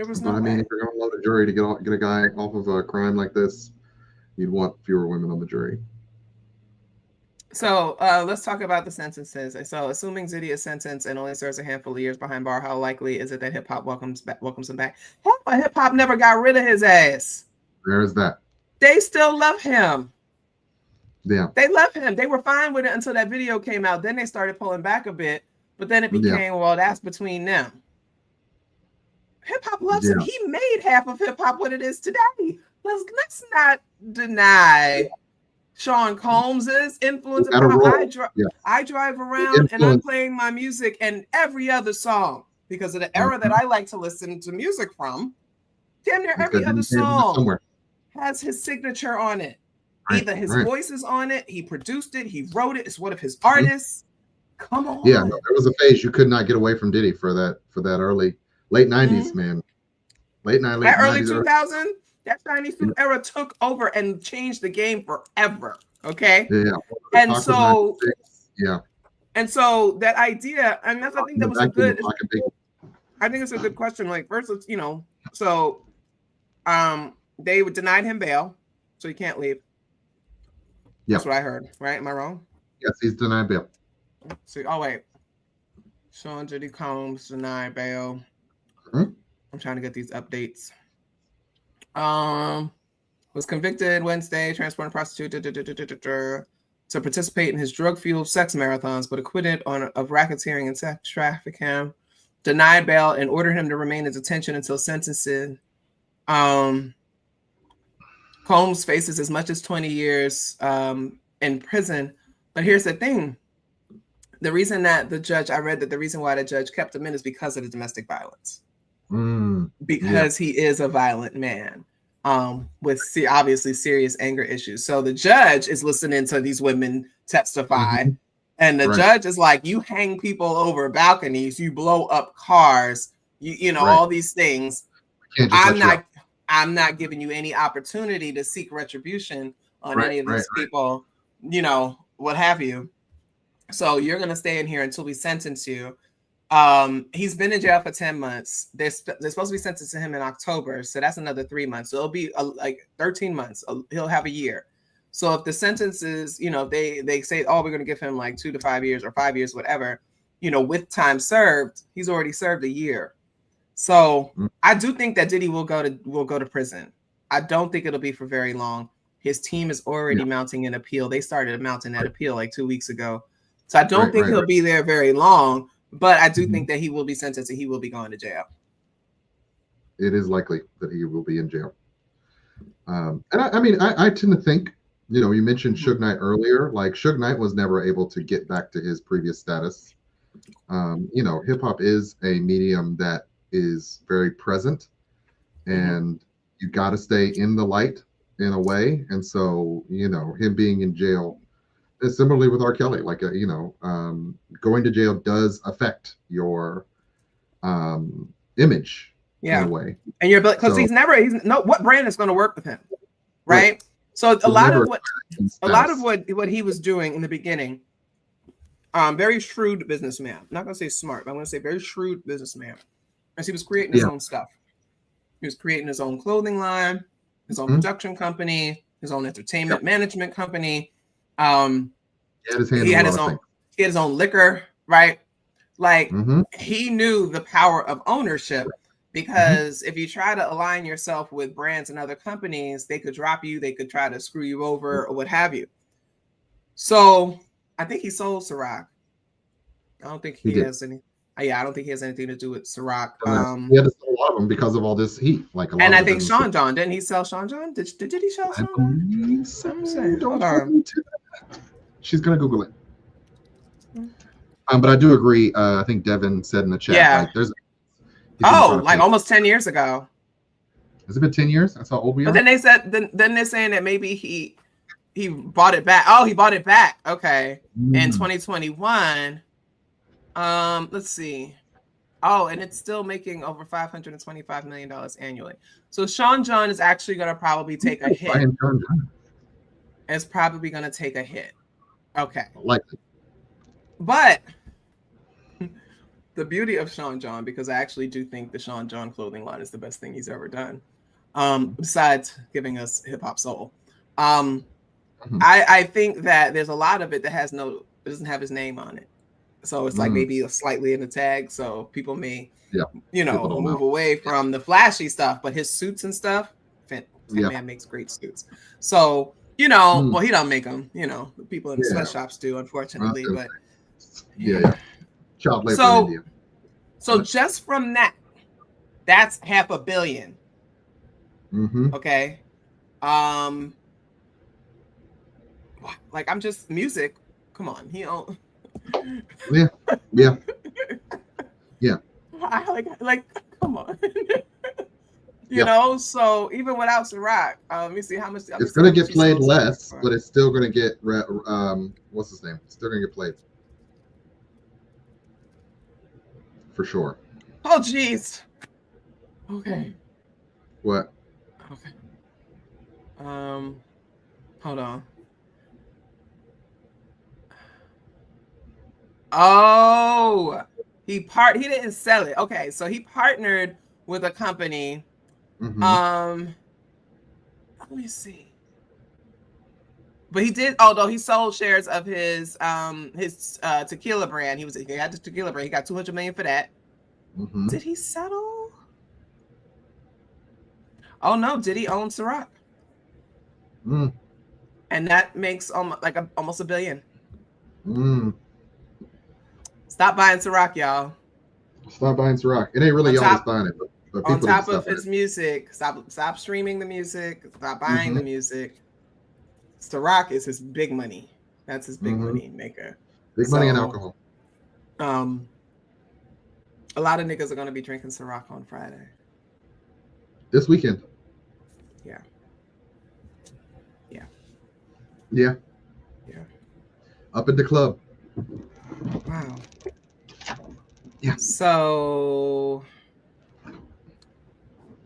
was no. But I mean, if you're going to load a jury to get a guy off of a crime like this, you'd want fewer women on the jury. So let's talk about the sentences. So, assuming Diddy is sentenced and only serves a handful of years behind bar, how likely is it that hip hop welcomes him back? Hip hop never got rid of his ass. There's that. They still love him. Yeah. They love him. They were fine with it until that video came out. Then they started pulling back a bit, but then it became, well, that's between them. Hip hop loves him. He made half of hip hop what it is today. Let's not deny Sean Combs's influence. I drive around and I'm playing my music and every other song because of the era that I like to listen to music from. Damn near every other song has his signature on it. Either his voice is on it, he produced it, he wrote it, it's one of his artists. Come on. Yeah, there was a phase you could not get away from Diddy for that late 90s, man. Late 90s. That early 2000, that Chinese food era took over and changed the game forever. Okay. Yeah. And so, and so that idea, and that's, I think that was a good. I think it's a good question. Like, first, so, they denied him bail, so he can't leave. Yeah. That's what I heard. Right? Am I wrong? Yes, he's denied bail. See, wait. Sean Diddy Combs denied bail. I'm trying to get these updates. Was convicted Wednesday, transporting a prostitute to participate in his drug-fueled sex marathons, but acquitted of racketeering and sex trafficking. Denied bail and ordered him to remain in detention until sentencing. Combs faces as much as 20 years in prison. But here's the thing. The reason that I read that the reason why the judge kept him in is because of the domestic violence. Because he is a violent man with obviously serious anger issues. So the judge is listening to these women testify. And the judge is like, you hang people over balconies, you blow up cars, you know, all these things. I'm not giving you any opportunity to seek retribution on any of these people, you know, what have you. So you're going to stay in here until we sentence you. He's been in jail for 10 months. They're supposed to be sentencing him in October. So that's another 3 months. So it'll be like 13 months. He'll have a year. So if the sentence is, you know, they say, oh, we're going to give him like 2 to 5 years or 5 years, whatever, you know, with time served, he's already served a year. So I do think that Diddy will go to prison. I don't think it'll be for very long. His team is already mounting an appeal. They started mounting that appeal like 2 weeks ago. So I don't think he'll be there very long, but I do think that he will be sentenced and he will be going to jail. It is likely that he will be in jail. And I tend to think, you know, you mentioned Suge Knight earlier. Like, Suge Knight was never able to get back to his previous status. You know, hip hop is a medium that is very present, and you got to stay in the light in a way. And so, you know, him being in jail, similarly with R. Kelly, like, you know, going to jail does affect your image in a way. And you're because what brand is going to work with him, right? So a lot of what he was doing in the beginning, very shrewd businessman. I'm not going to say smart, but I'm going to say very shrewd businessman. As he was creating his own stuff. He was creating his own clothing line, his own production company, his own entertainment management company. He had his own liquor, right? Like, he knew the power of ownership, because if you try to align yourself with brands and other companies, they could drop you, they could try to screw you over or what have you. So I think he sold Ciroc. I don't think he has any. I don't think he has anything to do with Ciroc. He had to sell a lot of them because of all this heat. And I think Sean John, didn't he sell Sean John? Did he sell Sean John? Don't She's gonna Google it. But I do agree. I think Devin said in the chat, like, there's like almost 10 years ago. Has it been 10 years? That's how old we are. But then they said, then they're saying that maybe he bought it back. Oh, he bought it back. Okay, in 2021. Let's see. Oh, and it's still making over $525 million annually. So Sean John is actually going to probably take a hit. It's probably going to take a hit. Okay. Likely. But the beauty of Sean John, because I actually do think the Sean John clothing line is the best thing he's ever done, besides giving us hip hop soul. I think that there's a lot of it that doesn't have his name on it. So it's like maybe slightly in the tag. So people may, move away from the flashy stuff, but his suits and stuff, that man makes great suits. So, well, he don't make them, the people in the sweatshops do, unfortunately, but Child labor in India. So just from that's $500 million. Okay. Like I'm just music. Come on, Yeah. I like come on. you know, so even without Ciroc, let me see how much it's gonna get played less, but it's still gonna get what's his name? It's still gonna get played. For sure. Oh jeez. Okay. What? Okay. Hold on. Oh, he didn't sell it. Okay, so he partnered with a company. Let me see. But he did, although he sold shares of his tequila brand. He had the tequila brand. He got $200 million for that. Did he settle? Oh no, Diddy owns Ciroc. And that makes almost $1 billion. Stop buying Ciroc, y'all. Stop buying Ciroc. It ain't really y'all that's buying it, but on top of his music, stop streaming the music. Stop buying the music. Ciroc is his big money. That's his big money maker. Big money and alcohol. A lot of niggas are gonna be drinking Ciroc on Friday. This weekend. Yeah. Up at the club. Wow. Yeah. So,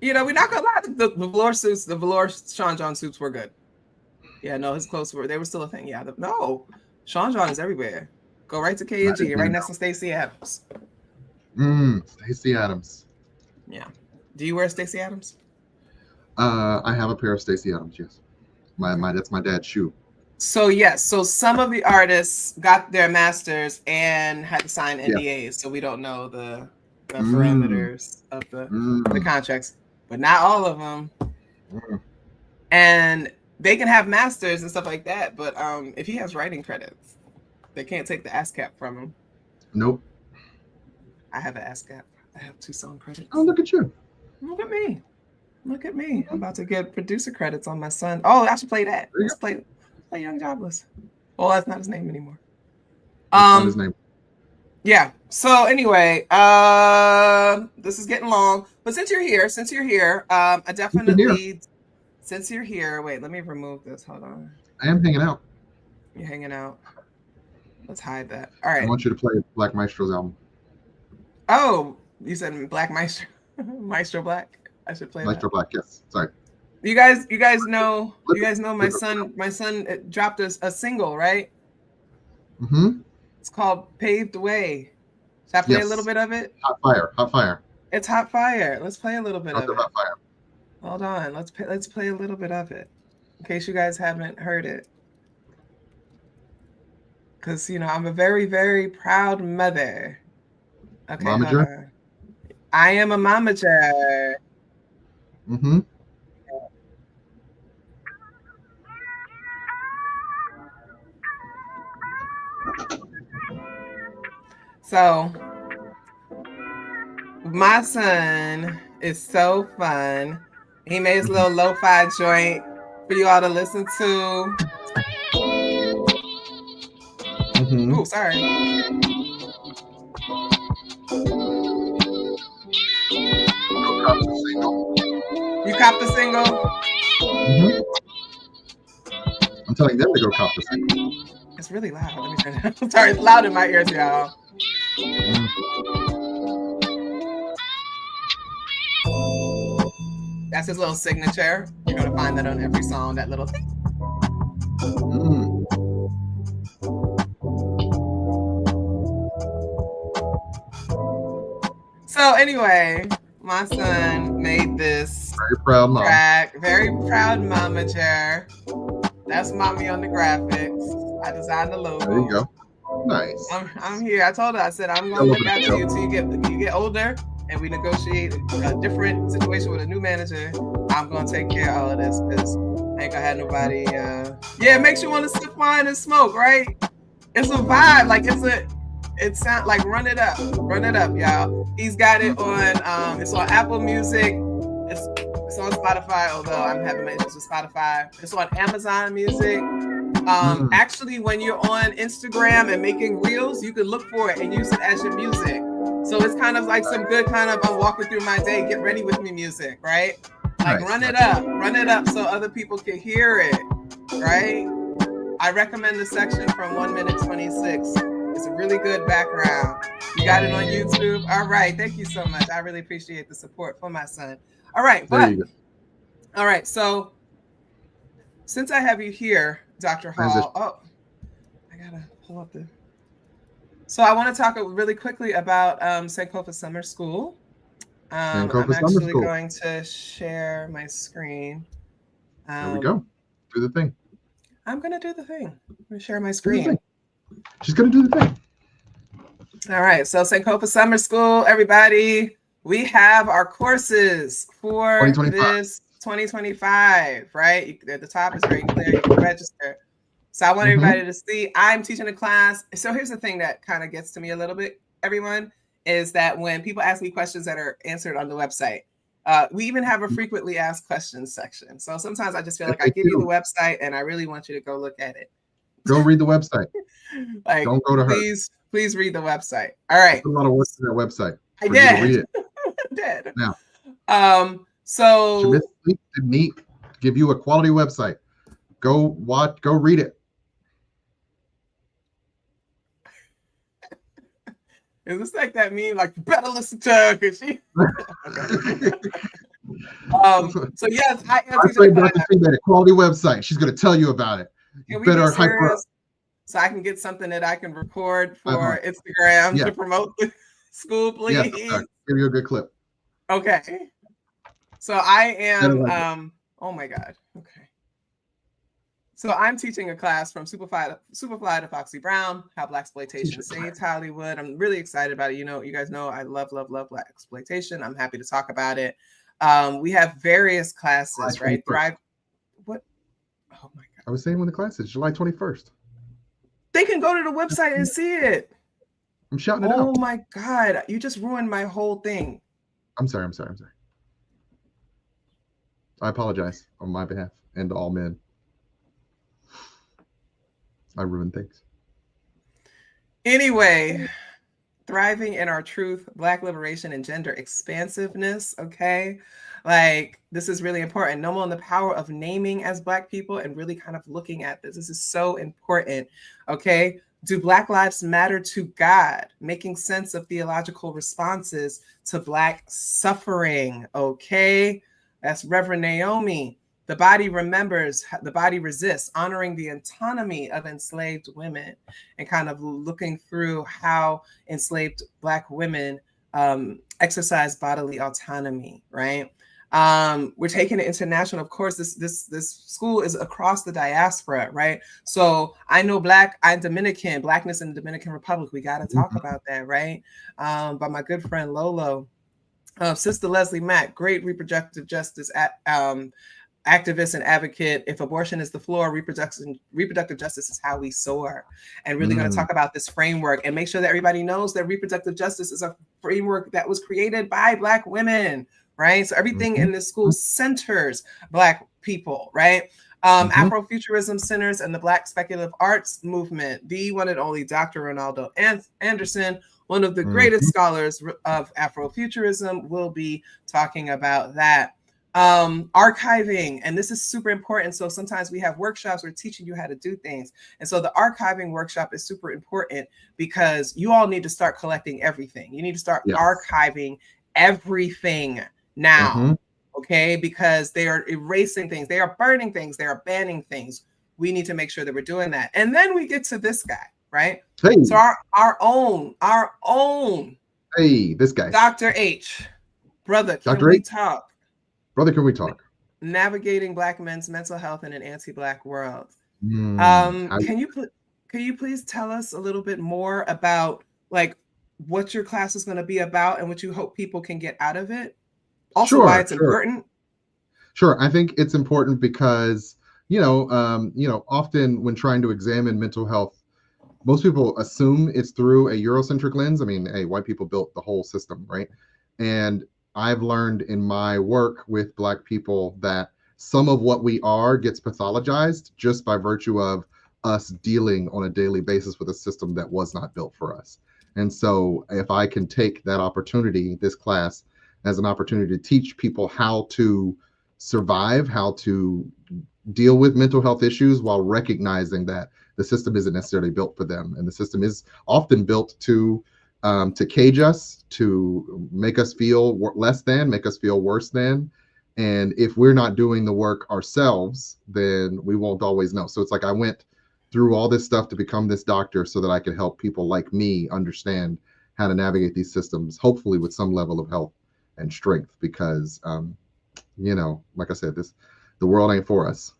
we're not gonna lie. The velour suits, the velour Sean John suits were good. Yeah, no, his clothes they were still a thing. Yeah, Sean John is everywhere. Go right to K&G, right next to Stacey Adams. Stacey Adams. Yeah. Do you wear Stacey Adams? I have a pair of Stacey Adams. Yes. That's my dad's shoe. So yes, so some of the artists got their masters and had to sign NDAs, so we don't know the parameters of the contracts, but not all of them. And they can have masters and stuff like that, but if he has writing credits, they can't take the ASCAP from him. Nope. I have an ASCAP. I have 2 song credits. Oh, look at you. Look at me. Look at me. I'm about to get producer credits on my son. Oh, I should play that. Let's play Young Jobless. Well, that's not his name anymore. That's not his name. Yeah. So anyway, this is getting long. But since you're here, I definitely since you're here, wait, let me remove this. Hold on. I am hanging out. You're hanging out. Let's hide that. All right. I want you to play Black Maestro's album. Oh, you said Black Maestro. Maestro Black. I should play Maestro Black, yes. Sorry. You guys know my son dropped a single, right? It's called Paved Way. Should I play a little bit of it? Hot fire. It's hot fire. Let's play a little bit of it. Hot fire. Hold on. Let's play a little bit of it. In case you guys haven't heard it. Because I'm a very, very proud mother. Okay. Momager? I am a momager. So, my son is so fun. He made his little lo-fi joint for you all to listen to. Oh, sorry. You cop the single? Mm-hmm. I'm telling them to go cop the single. It's really loud. Let me turn it down. Sorry, it's loud in my ears, y'all. That's his little signature. You're gonna find that on every song, that little thing. So anyway, my son made this very proud mom. track. Very proud mamager. That's mommy on the graphics. I designed the logo. There you go. Nice. I'm here. I told her, I said, I'm gonna look after you till you get older and we negotiate a different situation with a new manager. I'm gonna take care of all of this because I ain't gonna have nobody. Yeah, it makes you want to sip wine and smoke, right? It's a vibe. Like it sounds like run it up, y'all. He's got it on. It's on Apple Music. It's on Spotify. Although I'm having my issues with Spotify. It's on Amazon Music. Actually, when you're on Instagram and making reels, you can look for it and use it as your music. So it's kind of like some good kind of I'm walking through my day, get ready with me music, right? Like run it up so other people can hear it, right? I recommend the section from 1 minute 26. It's a really good background. You got it on YouTube? All right, thank you so much. I really appreciate the support for my son. All right, all right, so since I have you here, Dr. Hall, I gotta pull up the. So I want to talk really quickly about Sankofa Summer School. I'm actually going to share my screen. There we go. Do the thing. I'm gonna do the thing. I'm gonna share my screen. She's gonna do the thing. All right. So Sankofa Summer School, everybody. We have our courses for 2025. 2025, right? At the top is very clear. You can register. So I want everybody to see. I'm teaching a class. So here's the thing that kind of gets to me a little bit, everyone, is that when people ask me questions that are answered on the website, we even have a frequently asked questions section. So sometimes I just feel like I give you the website and I really want you to go look at it. Go read the website. Like, don't go to her. Please read the website. All right. Put a lot of work in that website. I did. Read it. Did. Now. So to meet, give you a quality website. Go read it. Is this like that meme? Like, you better listen to her because she. So yes, I am teaching a quality website. She's going to tell you about it. You better hype her up. So I can get something that I can record for Instagram to promote the school, please. Yes, give you a good clip. Okay. So I am. Oh my God. Okay. So I'm teaching a class from Superfly to Foxy Brown, how Blaxploitation saved Hollywood. I'm really excited about it. You guys know I love Blaxploitation. I'm happy to talk about it. We have various classes, right? Thrive. What? Oh my God. I was saying when the class is July 21st. They can go to the website and see it. I'm shouting it out. Oh my God. You just ruined my whole thing. I'm sorry. I apologize on my behalf and to all men. I ruin things. Anyway, thriving in our truth, Black liberation and gender expansiveness. Okay. Like, this is really important. No more on the power of naming as Black people and really kind of looking at this. This is so important. Okay. Do Black lives matter to God? Making sense of theological responses to Black suffering. Okay. That's Reverend Naomi. The body remembers, the body resists, honoring the autonomy of enslaved women and kind of looking through how enslaved Black women exercise bodily autonomy, right? We're taking it international. Of course, this school is across the diaspora, right? So I know I'm Dominican, Blackness in the Dominican Republic. We got to talk about that, right? By my good friend Lolo, Sister Leslie Mack, great reproductive justice activist and advocate. If abortion is the floor, reproductive justice is how we soar. And really going to talk about this framework and make sure that everybody knows that reproductive justice is a framework that was created by Black women, right? So everything in this school centers Black people, right? Afrofuturism centers and the Black speculative arts movement. The one and only Dr. Ronaldo Anderson, one of the greatest scholars of Afrofuturism, will be talking about that. archiving, and this is super important. So sometimes we have workshops, we're teaching you how to do things. And so the archiving workshop is super important because you all need to start collecting everything. You need to start archiving everything now. Okay, because they are erasing things, they are burning things, they are banning things. We need to make sure that we're doing that. And then we get to this guy, right? Hey. So our own hey, this guy, Dr. H, brother, can Dr. we H? talk? Brother, can we talk? Navigating Black men's mental health in an anti-Black world. Can you please tell us a little bit more about like what your class is going to be about and what you hope people can get out of it? Also, why it's important. Sure, I think it's important because often when trying to examine mental health, most people assume it's through a Eurocentric lens. I mean, hey, white people built the whole system, right? And I've learned in my work with Black people that some of what we are gets pathologized just by virtue of us dealing on a daily basis with a system that was not built for us. And so if I can take that opportunity, this class, as an opportunity to teach people how to survive, how to deal with mental health issues while recognizing that the system isn't necessarily built for them. And the system is often built to cage us, to make us feel less than, make us feel worse than. And if we're not doing the work ourselves, then we won't always know. So it's like I went through all this stuff to become this doctor so that I could help people like me understand how to navigate these systems, hopefully with some level of health and strength, because like I said, the world ain't for us.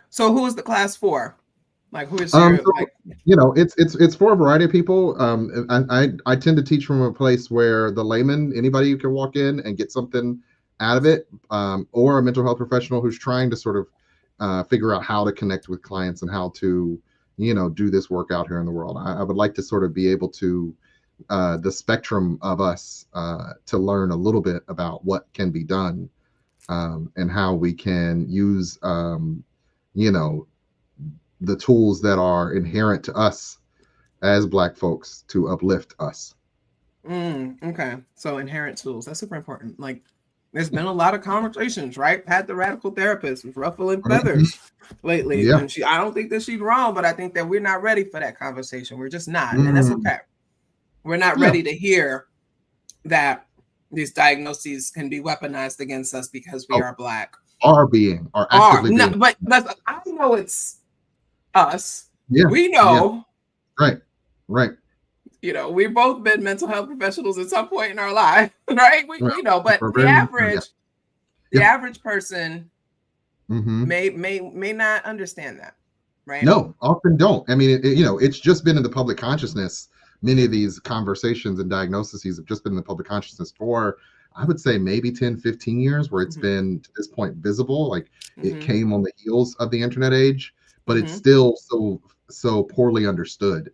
So who is the class for? Like, who is your, it's for a variety of people. I tend to teach from a place where the layman, anybody who can walk in and get something out of it, or a mental health professional who's trying to sort of figure out how to connect with clients and how to do this work out here in the world. I would like to sort of be able to the spectrum of us to learn a little bit about what can be done, and how we can use the tools that are inherent to us as Black folks to uplift us. Okay, so inherent tools, that's super important. Like, there's been a lot of conversations, right? Pat the radical therapist was ruffling feathers lately, and I don't think that she's wrong, but I think that we're not ready for that conversation. We're just not, and that's okay. We're not ready to hear that these diagnoses can be weaponized against us because we are Black. Are actively being. But I know it's us. Yeah, we know. Yeah. Right. We've both been mental health professionals at some point in our life, right? We know, but the average person may not understand that, right? No, often don't. I mean, it's just been in the public consciousness. Many of these conversations and diagnoses have just been in the public consciousness for, I would say, maybe 10, 15 years, where it's been to this point visible. Like it came on the heels of the internet age, but it's still so poorly understood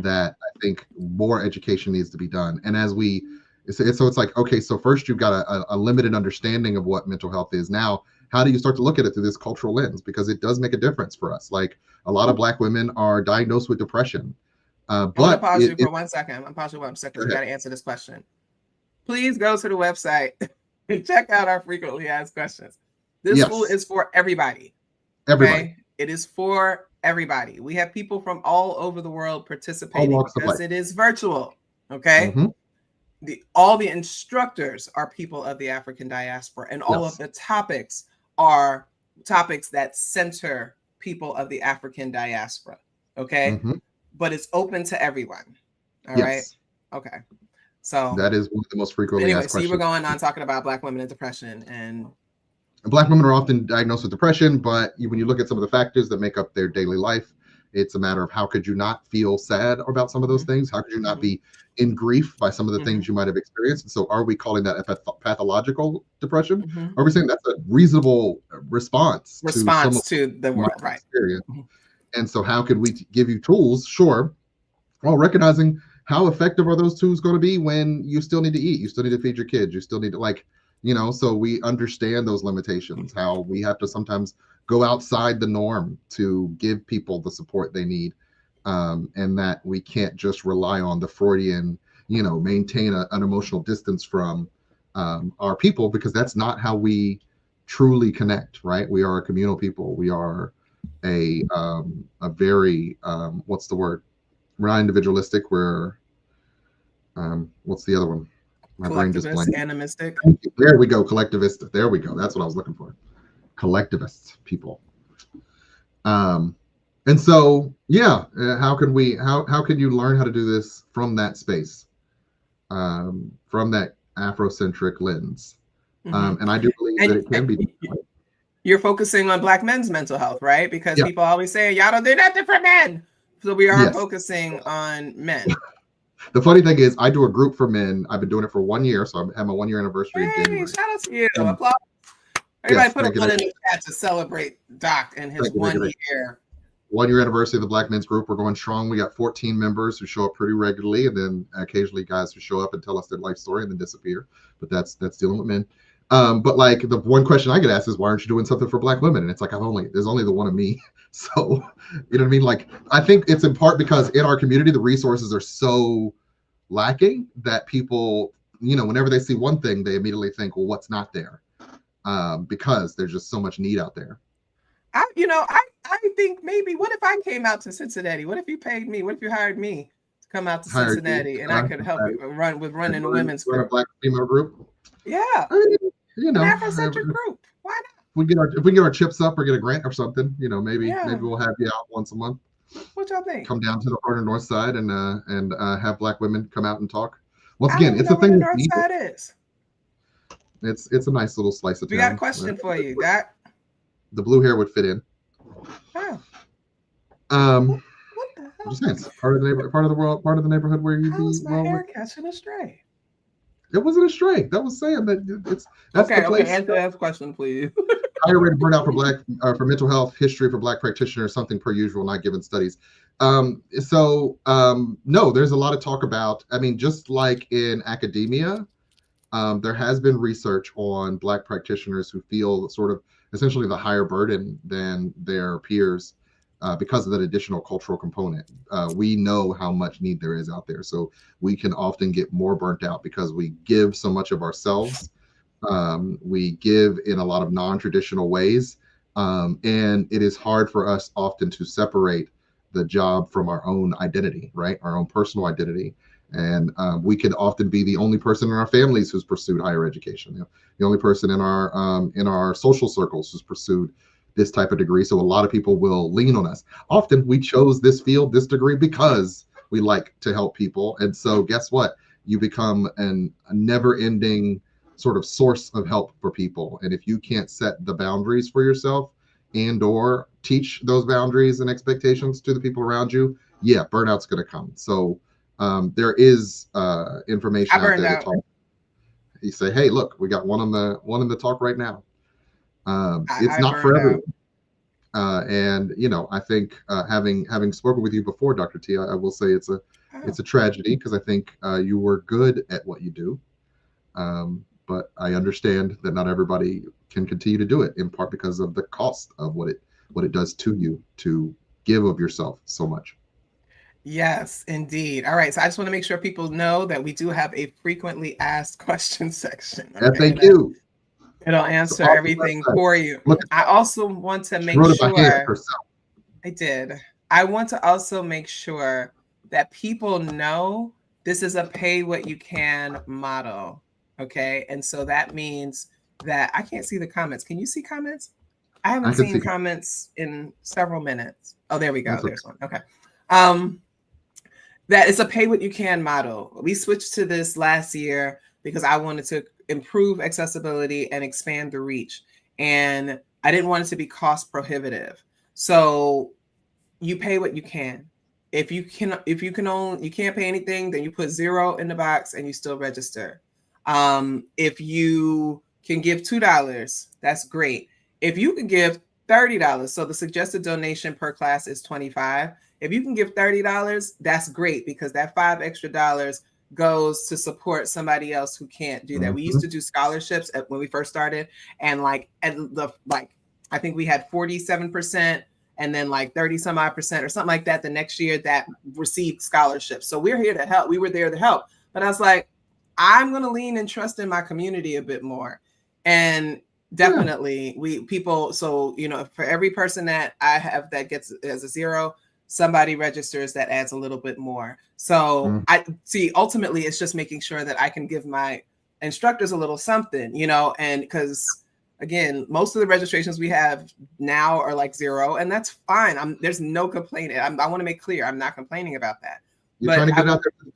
that I think more education needs to be done. And it's like, okay, so first you've got a limited understanding of what mental health is. Now, how do you start to look at it through this cultural lens? Because it does make a difference for us. Like a lot of Black women are diagnosed with depression. I'm going to pause you for 1 second. I'm pausing you 1 second. You got to answer this question. Please go to the website and check out our frequently asked questions. This school is for everybody. Okay? It is for everybody. We have people from all over the world participating because it is virtual. Okay. All the instructors are people of the African diaspora, and all of the topics are topics that center people of the African diaspora. Okay. But it's open to everyone. All right. Okay. So that is one of the most frequently asked questions. So you were going on talking about Black women and depression, and Black women are often diagnosed with depression, but when you look at some of the factors that make up their daily life, it's a matter of how could you not feel sad about some of those things? How could you not be in grief by some of the things you might have experienced? And so are we calling that a pathological depression? Are we saying that's a reasonable response to the world, right? Experience? And so how could we give you tools? Sure. While recognizing how effective are those tools going to be when you still need to eat, you still need to feed your kids, you still need to so we understand those limitations, how we have to sometimes go outside the norm to give people the support they need, and that we can't just rely on the Freudian, maintain an emotional distance from our people, because that's not how we truly connect, right? We are a communal people. We are a very what's the word? We're not individualistic. We're what's the other one? My brain just Collectivist, blanked. animistic. There we go. Collectivist. There we go. That's what I was looking for. Collectivist people. And so, yeah, how can you learn how to do this from that space, from that Afrocentric lens? And I do believe that it can be done. You're focusing on Black men's mental health, right? Because people always say, y'all don't do nothing for men. So we are focusing on men. The funny thing is, I do a group for men. I've been doing it for 1 year, so I have my 1 year anniversary in January. Shout out to you. Applause. Everybody put a one in the chat to celebrate Doc and his 1 year. 1 year anniversary of the Black Men's Group. We're going strong. We got 14 members who show up pretty regularly, and then occasionally guys who show up and tell us their life story and then disappear. But that's dealing with men. But like the one question I get asked is, why aren't you doing something for Black women? And it's like, there's only the one of me. So, you know what I mean? Like, I think it's in part because in our community, the resources are so lacking that people, whenever they see one thing, they immediately think, well, what's not there? Because there's just so much need out there. I think maybe, what if I came out to Cincinnati? What if you paid me? What if you hired me to come out to Cincinnati and I could help you running the women's group? A Black female group? Yeah. I mean, an Afrocentric group. Why not? If we get our chips up or get a grant or something, maybe we'll have you out once a month. What y'all think? Come down to the Harder North Side and have Black women come out and talk. Once again, it's a thing. North Side is. It's a nice little slice of town. We got a question for you, Doc. The blue hair would fit in. Oh. What the hell? I'm just saying, part of the neighborhood where you'd How is be. my hair catching a stray? It wasn't a stray. That was saying that that's the place. Okay, answer that question, please. Higher rate of burnout for mental health history for Black practitioners, something per usual, not given studies. No, there's a lot of talk about. I mean, just like in academia, there has been research on Black practitioners who feel sort of essentially the higher burden than their peers because of that additional cultural component. We know how much need there is out there, so we can often get more burnt out because we give so much of ourselves. We give in a lot of non-traditional ways, and it is hard for us often to separate the job from our own identity, right? Our own personal identity. And we could often be the only person in our families who's pursued higher education, the only person in our social circles who's pursued this type of degree. So a lot of people will lean on us. Often we chose this field, this degree, because we like to help people. And so guess what? You become a never-ending sort of source of help for people. And if you can't set the boundaries for yourself and or teach those boundaries and expectations to the people around you, burnout's going to come. So there is information out there. You say, hey, look, we got one on the talk right now. It's not for everyone. And I think having spoken with you before, Dr. T, I will say it's a tragedy because I think you were good at what you do. But I understand that not everybody can continue to do it, in part because of the cost of what it does to you to give of yourself so much. Yes, indeed. All right. So I just want to make sure people know that we do have a frequently asked questions section. Okay? Thank you. It'll answer everything for you. I also want to make sure. I did. I want to also make sure that people know this is a pay what you can model. Okay. And so that means that I can't see the comments. Can you see comments? I haven't seen comments in several minutes. Oh, there we go. There's one. Okay. That it's a pay what you can model. We switched to this last year because I wanted to improve accessibility and expand the reach. And I didn't want it to be cost prohibitive. So you pay what you can. If you can't pay anything, then you put 0 in the box and you still register. If you can give $2, that's great. If you can give $30, so the suggested donation per class is $25. If you can give $30, that's great because that $5 extra goes to support somebody else who can't do that. We used to do scholarships when we first started, and I think we had 47% and then 30 some odd percent or something like that the next year that received scholarships. So we're here to help. We were there to help. But I was like, I'm going to lean and trust in my community a bit more. And definitely so, you know, for every person that I have that gets as a 0, somebody registers that adds a little bit more. So I see, ultimately, it's just making sure that I can give my instructors a little something, you know, and because again, most of the registrations we have now are like 0, and that's fine. There's no complaining. I want to make clear, I'm not complaining about that. You're trying to get out there.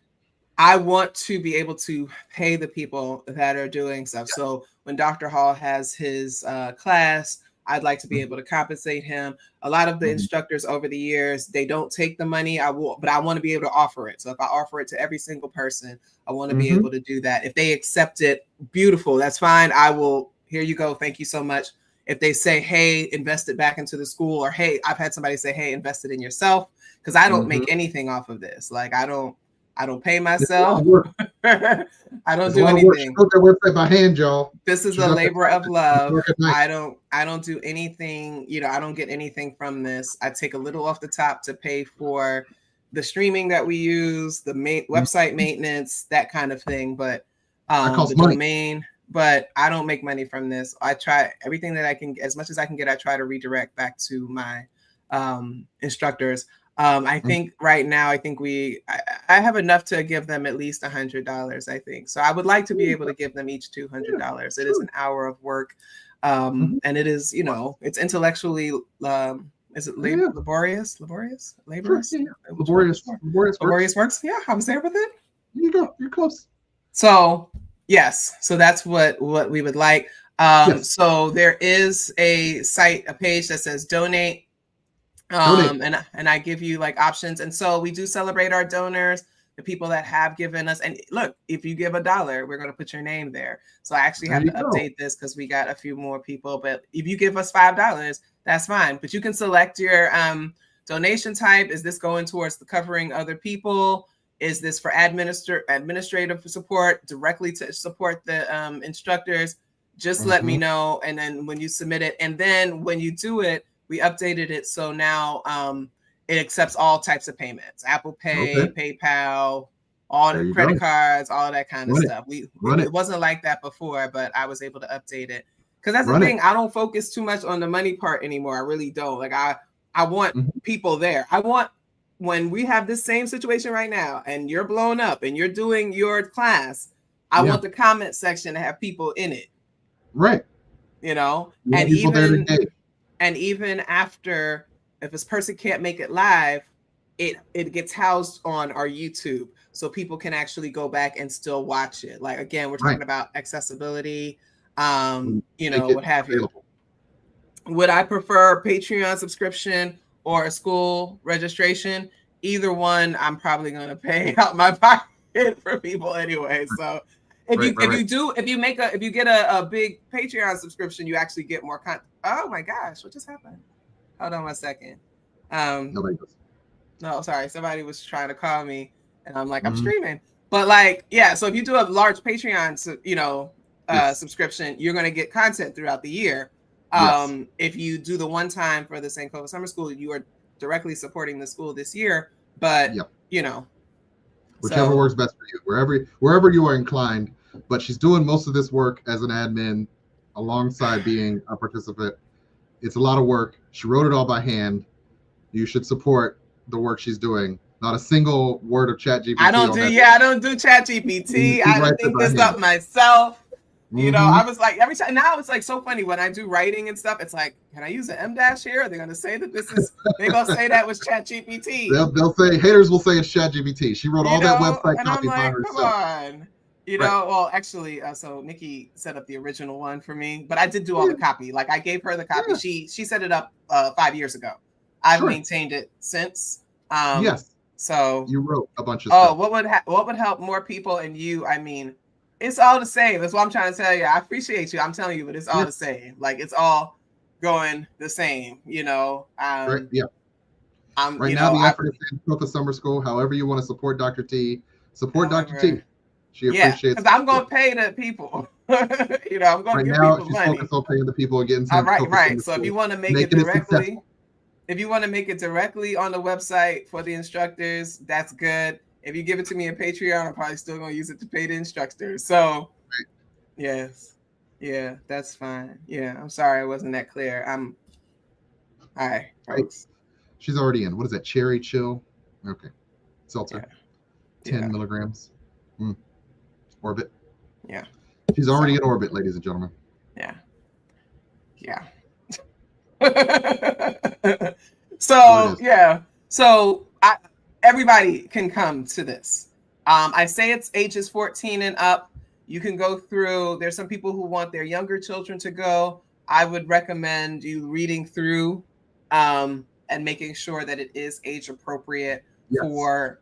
I want to be able to pay the people that are doing stuff. Yes. So when Dr. Hall has his class, I'd like to be able to compensate him. A lot of the instructors over the years, they don't take the money. But I want to be able to offer it. So if I offer it to every single person, I want to be able to do that. If they accept it, beautiful. That's fine. I will. Here you go. Thank you so much. If they say, hey, invest it back into the school, or hey, I've had somebody say, hey, invest it in yourself, because I don't make anything off of this. Like I don't pay myself. I don't do anything. Wrote their website by hand, y'all. This is a labor of love. I don't do anything, you know, I don't get anything from this. I take a little off the top to pay for the streaming that we use, the website maintenance, that kind of thing. But the domain, but I don't make money from this. I try everything that I can, as much as I can get, I try to redirect back to my instructors. I think right now, I think I have enough to give them at least $100, I think. So I would like to be able to give them each $200. It is an hour of work. And it is, you know, it's intellectually, is it laborious? Laborious works. Yeah, I'm there with it. You go, you're close. So yes, so that's what we would like. So there is a page that says donate. And I give you like options. And so we do celebrate our donors, the people that have given us. And look, if you give $1, we're going to put your name there. So I actually have to update this because we got a few more people. But if you give us $5, that's fine. But you can select your donation type. Is this going towards the covering other people? Is this for administrative support, directly to support the instructors? Just let me know. And then when you submit it, and then when you do it, we updated it so now it accepts all types of payments: Apple Pay, PayPal, all the credit cards, all that kind of stuff. It wasn't like that before, but I was able to update it because that's the thing. I don't focus too much on the money part anymore. I really don't. Like I want people there. I want, when we have this same situation right now, and you're blown up and you're doing your class, I want the comment section to have people in it. Right. You know, and even after, if this person can't make it live, it gets housed on our YouTube, so people can actually go back and still watch it. Like, again, we're talking about accessibility, you know, what have you. Would I prefer a Patreon subscription or a school registration? Either one, I'm probably going to pay out my pocket for people anyway. So if you get a big Patreon subscription, you actually get more content. Oh my gosh, what just happened? Hold on 1 second. No, sorry, somebody was trying to call me, and I'm like, I'm streaming. But like, yeah, so if you do a large Patreon, you know, subscription, you're going to get content throughout the year. If you do the one time for the St. Clovis Summer School, you are directly supporting the school this year. But you know, whichever works best for you, wherever you are inclined. But she's doing most of this work as an admin alongside being a participant. It's a lot of work. She wrote it all by hand. You should support the work she's doing. Not a single word of ChatGPT. I don't do ChatGPT. I think this up myself. You know, I was like, every time now it's like so funny when I do writing and stuff. It's like, can I use an M-dash here? Are they going to say that this is? They're going to say that was ChatGPT. They'll say, haters will say it's ChatGPT. She wrote all that website copy by herself. Come on. You know, well, actually, so Nikki set up the original one for me, but I did do all the copy. Like I gave her the copy. She set it up 5 years ago. I've maintained it since. So you wrote a bunch of stuff. What would help more people and you? I mean, it's all the same. That's what I'm trying to tell you. I appreciate you. I'm telling you, but it's all the same. Like it's all going the same. You know. Right now, the effort is to the summer school. However, you want to support Dr. T, support Dr. T. She appreciates. Because I'm going to pay the people. You know, I'm going to give people money. Right now, she's focused on paying the people and getting. Right. So if you want to make it directly. If you want to make it directly on the website for the instructors, that's good. If you give it to me in Patreon, I'm probably still gonna use it to pay the instructors. So, yes, yeah, that's fine. Yeah, I'm sorry I wasn't that clear. Hi, folks. She's already in. What is that? Cherry Chill. Okay, seltzer. Yeah. 10 milligrams. Orbit. Yeah. She's already in orbit, ladies and gentlemen. Yeah. So yeah. So everybody can come to this. I say it's ages 14 and up. You can go through. There's some people who want their younger children to go. I would recommend you reading through and making sure that it is age appropriate for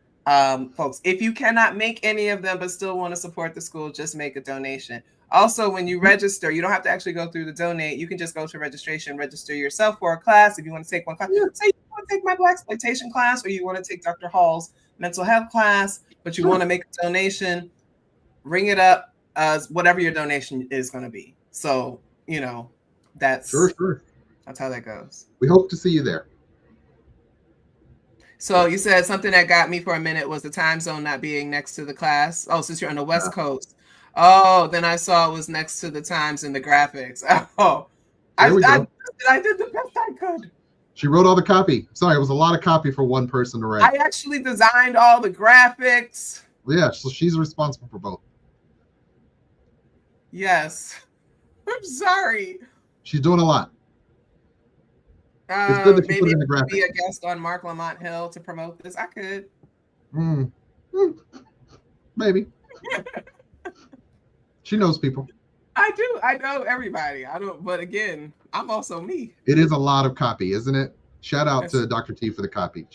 folks. If you cannot make any of them but still want to support the school, just make a donation. Also, when you register, you don't have to actually go through the donate. You can just go to registration, register yourself for a class. If you want to take one class, say you want to take my Blaxploitation class, or you want to take Dr. Hall's mental health class, but you want to make a donation, ring it up as whatever your donation is going to be. So, you know, that's that's how that goes. We hope to see you there. So you said something that got me for a minute was the time zone not being next to the class. Oh, since you're on the West Coast. Oh, then I saw it was next to the times in the graphics. Oh, I did the best I could. She wrote all the copy. Sorry, it was a lot of copy for one person to write. I actually designed all the graphics. Yeah, so she's responsible for both. Yes. I'm sorry. She's doing a lot. It's good that you put it in the graphics. Be a guest on Mark Lamont Hill to promote this. I could. Maybe. She knows people. I do. I know everybody. I don't. But again, I'm also me. It is a lot of copy, isn't it? Shout out to Dr. T for the copy.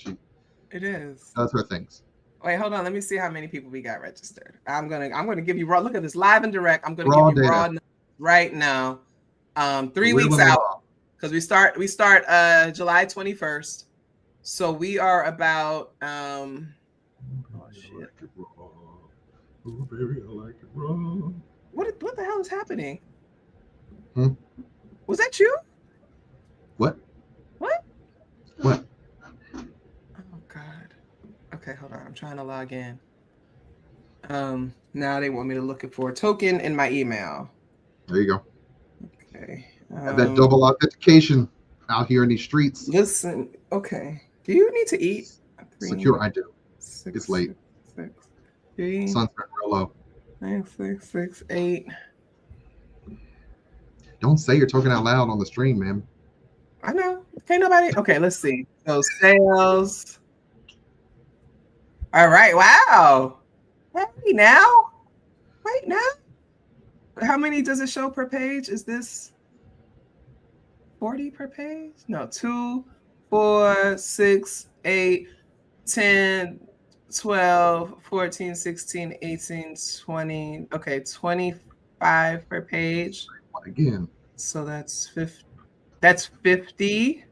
It is. Does her things. Wait, hold on. Let me see how many people we got registered. I'm gonna give you raw. Look at this live and direct. I'm gonna give you raw right now. 3 weeks out because we start July 21st. So we are about oh shit. Oh, baby, I like it raw. What the hell is happening? Was that you? What? What? What? Oh God. Okay, hold on. I'm trying to log in. Now they want me to look for a token in my email. There you go. Okay. That double authentication out here in these streets. Listen. Okay. Do you need to eat? Secure. I do. It's late. 6, 3. Sun's been real low. 9, 6, 6, 8. Don't say you're talking out loud on the stream, man. I know. Can't nobody. Okay, let's see. So sales. All right. Wow. Hey, now. Wait, now. How many does it show per page? Is this 40 per page? No, 2, 4, 6, 8, 10, 12, 14, 16, 18, 20. Okay, 25 per page. Again. So that's 50. That's 50.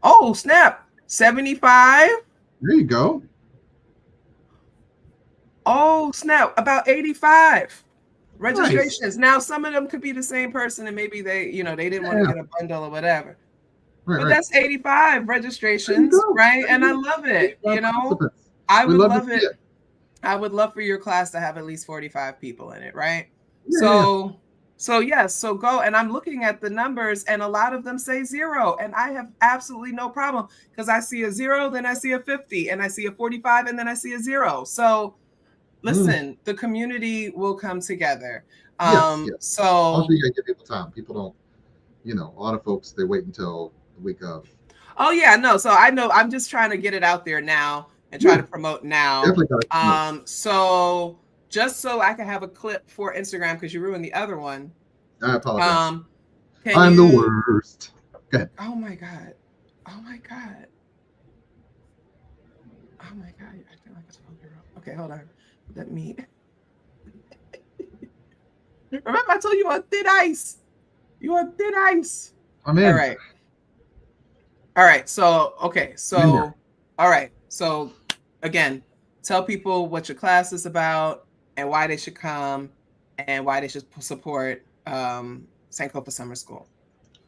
Oh, snap. 75. There you go. Oh, snap. About 85 registrations. Nice. Now, some of them could be the same person and maybe they didn't want to get a bundle or whatever. But that's 85 registrations, right? And I love it. I would love it. I would love for your class to have at least 45 people in it, right? Yeah. So go. And I'm looking at the numbers and a lot of them say 0. And I have absolutely no problem because I see a 0, then I see a 50, and I see a 45, and then I see a 0. So listen, the community will come together. Yes. So also you gotta give people time. People don't, a lot of folks, they wait until the week of. Oh yeah, no. So I know I'm just trying to get it out there now and try to promote now. So just so I can have a clip for Instagram because you ruined the other one. I apologize. I'm the worst. Go ahead. Oh my god. Oh my god. Oh my god. You're acting like a 12-year-old. Okay, hold on. Let me. Remember, I told you on thin ice. You on thin ice. I'm in. All right. So, okay. So, all right. So, again, tell people what your class is about and why they should come and why they should support Sankofa Summer School.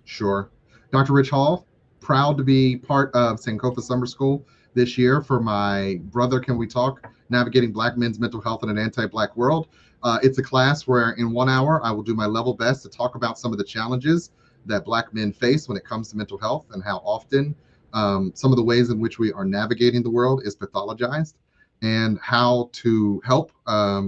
Sure. Dr. Rich Hall, proud to be part of Sankofa Summer School. this year for my Brother Can We Talk? Navigating Black Men's Mental Health in an Anti-Black World. It's a class where in 1 hour, I will do my level best to talk about some of the challenges that Black men face when it comes to mental health and how often some of the ways in which we are navigating the world is pathologized, and how to help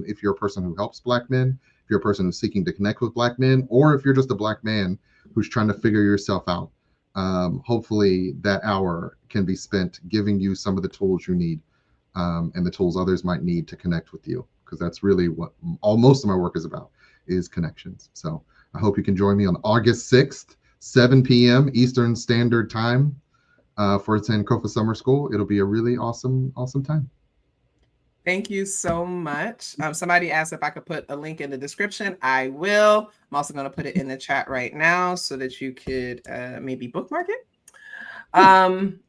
if you're a person who helps Black men, if you're a person who's seeking to connect with Black men, or if you're just a Black man who's trying to figure yourself out. Hopefully that hour can be spent giving you some of the tools you need and the tools others might need to connect with you, because that's really what most of my work is about, is connections. So I hope you can join me on August 6th, 7 p.m. Eastern Standard Time for Sankofa Summer School. It'll be a really awesome time. Thank you so much. Somebody asked if I could put a link in the description. I will. I'm also going to put it in the chat right now so that you could maybe bookmark it.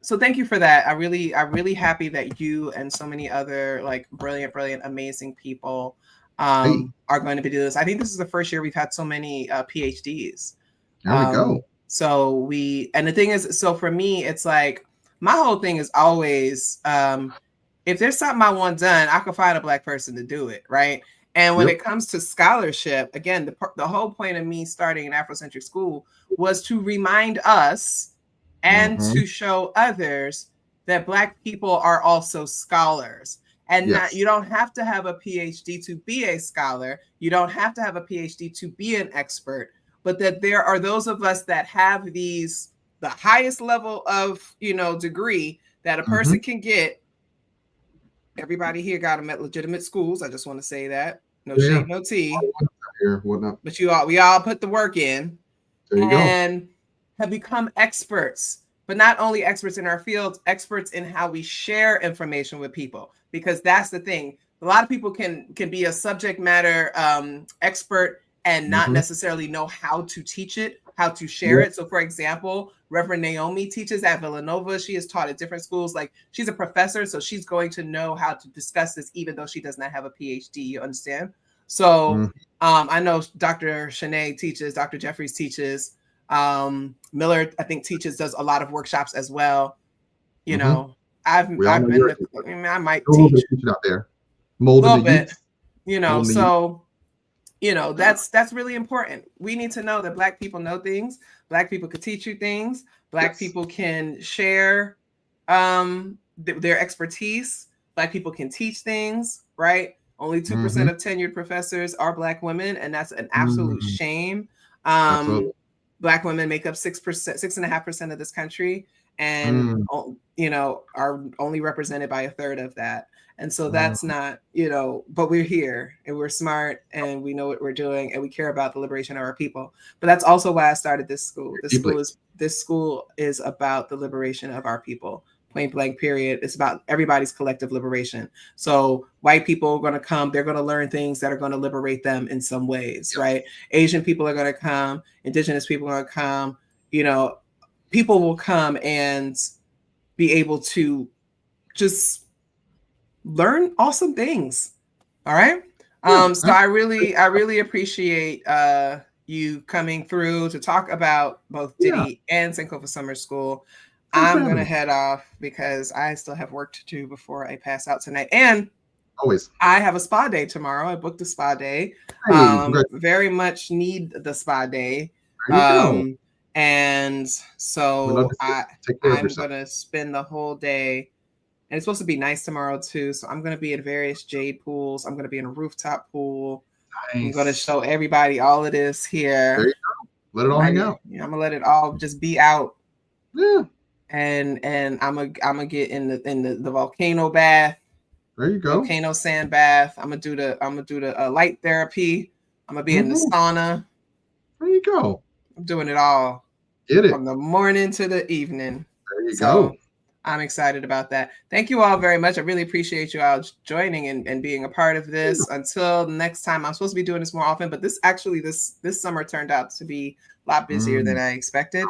So thank you for that. I'm really happy that you and so many other like brilliant, amazing people are going to be doing this. I think this is the first year we've had so many PhDs. There we go. So and the thing is, so for me, it's like, my whole thing is always, if there's something I want done, I can find a Black person to do it, right? And when it comes to scholarship, again, the whole point of me starting an Afrocentric school was to remind us and to show others that Black people are also scholars. And you don't have to have a PhD to be a scholar. You don't have to have a PhD to be an expert, but that there are those of us that have the highest level of, degree that a person can get. Everybody here got them at legitimate schools. I just want to say that. No shade, no tea. But we all put the work in. There you go. Have become experts, but not only experts in our fields, experts in how we share information with people. Because that's the thing. A lot of people can be a subject matter expert and not necessarily know how to teach it, how to share it. So for example, Reverend Naomi teaches at Villanova. She has taught at different schools. Like, she's a professor, so she's going to know how to discuss this, even though she does not have a PhD, you understand? So I know Dr. Shanae teaches, Dr. Jeffries teaches, Miller, I think, does a lot of workshops as well. You know, I might teach out there. A little bit, so that's really important. We need to know that Black people know things. Black people can teach you things. Black people can share their expertise. Black people can teach things, right? Only 2% of tenured professors are Black women, and that's an absolute shame. Black women make up 6.5% of this country, and are only represented by 1/3 of that. And so that's not, but we're here and we're smart and we know what we're doing and we care about the liberation of our people. But that's also why I started this school. This school is about the liberation of our people. Point blank, period. It's about everybody's collective liberation. So white people are going to come, they're going to learn things that are going to liberate them in some ways, right? Asian people are going to come, indigenous people are going to come, people will come and be able to just learn awesome things. All right. So I really appreciate you coming through to talk about both Diddy and Sankofa Summer School. I'm going to head off because I still have work to do before I pass out tonight. And I have a spa day tomorrow. I booked a spa day. Very much need the spa day. And so I'm going to spend the whole day. And it's supposed to be nice tomorrow too. So I'm going to be in various jade pools. I'm going to be in a rooftop pool. Nice. I'm going to show everybody all of this here. There you go. Let it all hang out. I'm going to let it all just be out. Yeah. And I'm gonna get in the volcano bath. There you go. Volcano sand bath. I'm gonna do the light therapy. I'm gonna be in the sauna. There you go. I'm doing it all. Get it from the morning to the evening. There you go. I'm excited about that. Thank you all very much. I really appreciate you all joining and being a part of this. Until next time, I'm supposed to be doing this more often, but this summer turned out to be a lot busier than I expected.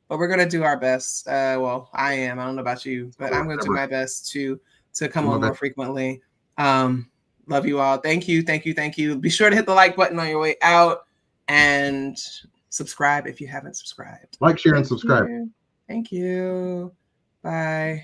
But we're gonna do our best. Well, I am. I don't know about you, but I'm gonna do my best to come on more frequently. Love you all. Thank you. Be sure to hit the like button on your way out and subscribe if you haven't subscribed. Like, share, and subscribe. Thank you. Bye.